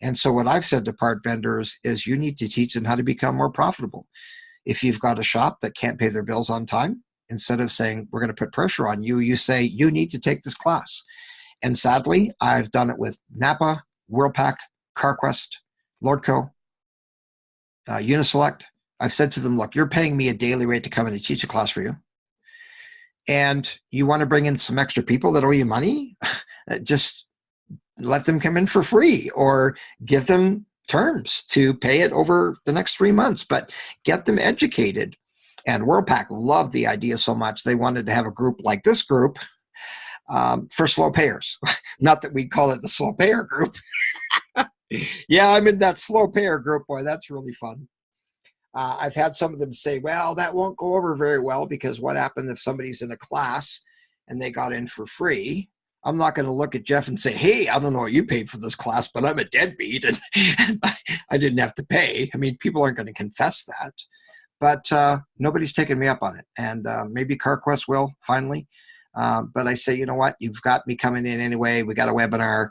S1: And so what I've said to part vendors is you need to teach them how to become more profitable. If you've got a shop that can't pay their bills on time, instead of saying, we're going to put pressure on you, you say, you need to take this class. And sadly, I've done it with Napa, Worldpac, CarQuest, Lordco, Uniselect. I've said to them, look, you're paying me a daily rate to come in and teach a class for you. And you want to bring in some extra people that owe you money? Just let them come in for free or give them terms to pay it over the next 3 months, but get them educated. And Worldpac loved the idea so much, they wanted to have a group like this group for slow payers. Not that we call it the slow payer group. Yeah, I'm in that slow payer group. Boy, that's really fun. I've had some of them say, well, that won't go over very well because what happened if somebody's in a class and they got in for free? I'm not going to look at Jeff and say, hey, I don't know what you paid for this class, but I'm a deadbeat and I didn't have to pay. I mean, people aren't going to confess that. But nobody's taken me up on it. And maybe CarQuest will finally. But I say, you know what? You've got me coming in anyway. We got a webinar.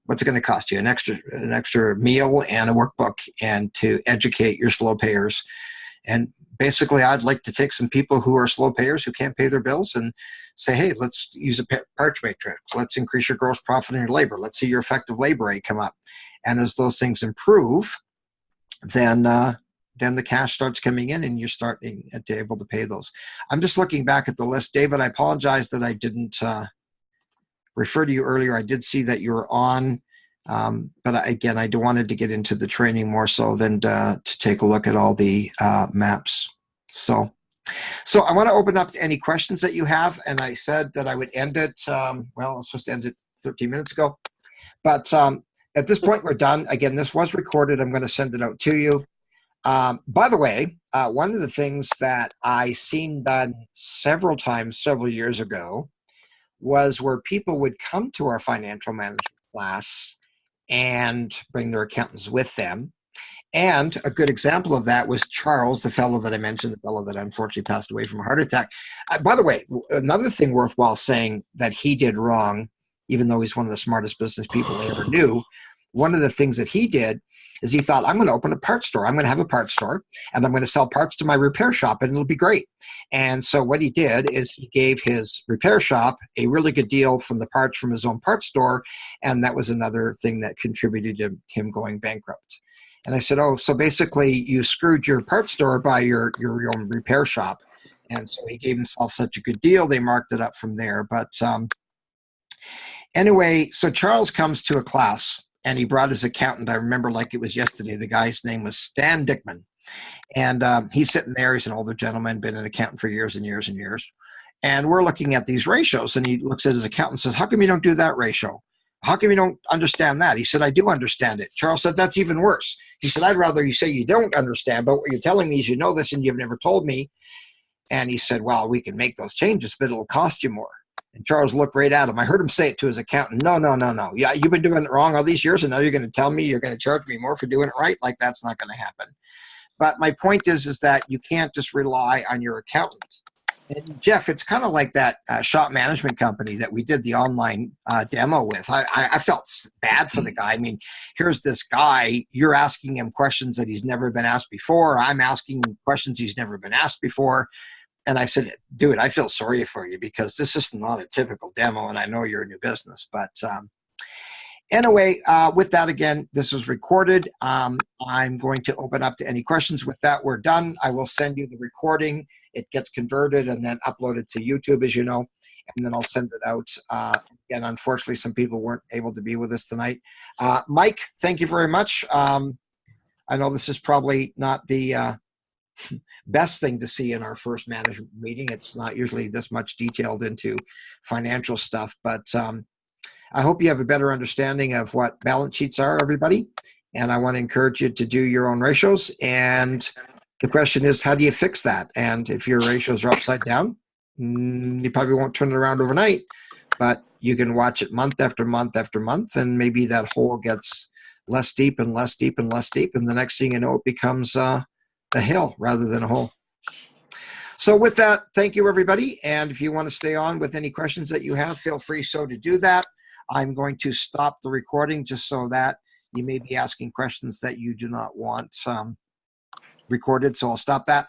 S1: What's it going to cost you? An extra meal and a workbook, and to educate your slow payers. And basically, I'd like to take some people who are slow payers who can't pay their bills and say, hey, let's use a parts matrix. Let's increase your gross profit in your labor. Let's see your effective labor rate come up. And as those things improve, then the cash starts coming in and you're starting to be able to pay those. I'm just looking back at the list. David, I apologize that I didn't refer to you earlier. I did see that you were on, but I wanted to get into the training more so than to take a look at all the maps. So I want to open up to any questions that you have. And I said that I would end it. I was supposed to end it 13 minutes ago. But at this point, we're done. Again, this was recorded. I'm going to send it out to you. By the way, one of the things that I seen done several times, several years ago, was where people would come to our financial management class and bring their accountants with them. And a good example of that was Charles, the fellow that I mentioned, the fellow that unfortunately passed away from a heart attack. By the way, another thing worthwhile saying that he did wrong, even though he's one of the smartest business people I ever knew, one of the things that he did is he thought, I'm going to open a parts store. I'm going to have a parts store and I'm going to sell parts to my repair shop and it'll be great. And so what he did is he gave his repair shop a really good deal from the parts from his own parts store. And that was another thing that contributed to him going bankrupt. And I said, oh, so basically you screwed your parts store by your own repair shop. And so he gave himself such a good deal. They marked it up from there. But anyway, so Charles comes to a class. And he brought his accountant. I remember like it was yesterday. The guy's name was Stan Dickman. And he's sitting there. He's an older gentleman, been an accountant for years and years and years. And we're looking at these ratios. And he looks at his accountant and says, how come you don't do that ratio? How come you don't understand that? He said, I do understand it. Charles said, that's even worse. He said, I'd rather you say you don't understand, but what you're telling me is you know this and you've never told me. And he said, well, we can make those changes, but it'll cost you more. And Charles looked right at him. I heard him say it to his accountant. No. Yeah, you've been doing it wrong all these years, and now you're going to tell me you're going to charge me more for doing it right? Like, that's not going to happen. But my point is that you can't just rely on your accountant. And Jeff, it's kind of like that shop management company that we did the online demo with. I felt bad for the guy. I mean, here's this guy. You're asking him questions that he's never been asked before. I'm asking him questions he's never been asked before. And I said, dude, I feel sorry for you because this is not a typical demo, and I know you're a new business. But Anyway, with that, again, this was recorded. I'm going to open up to any questions. With that, we're done. I will send you the recording. It gets converted and then uploaded to YouTube, as you know, and then I'll send it out. Again, unfortunately, some people weren't able to be with us tonight. Mike, thank you very much. I know this is probably not the best thing to see in our first management meeting. It's not usually this much detailed into financial stuff, but I hope you have a better understanding of what balance sheets are, everybody. And I want to encourage you to do your own ratios. And the question is, how do you fix that? And if your ratios are upside down, you probably won't turn it around overnight, but you can watch it month after month after month, and maybe that hole gets less deep and less deep and less deep. And the next thing you know, it becomes a hill rather than a hole. So with that, thank you, everybody. And if you want to stay on with any questions that you have, feel free so to do that. I'm going to stop the recording just so that you may be asking questions that you do not want recorded. So I'll stop that.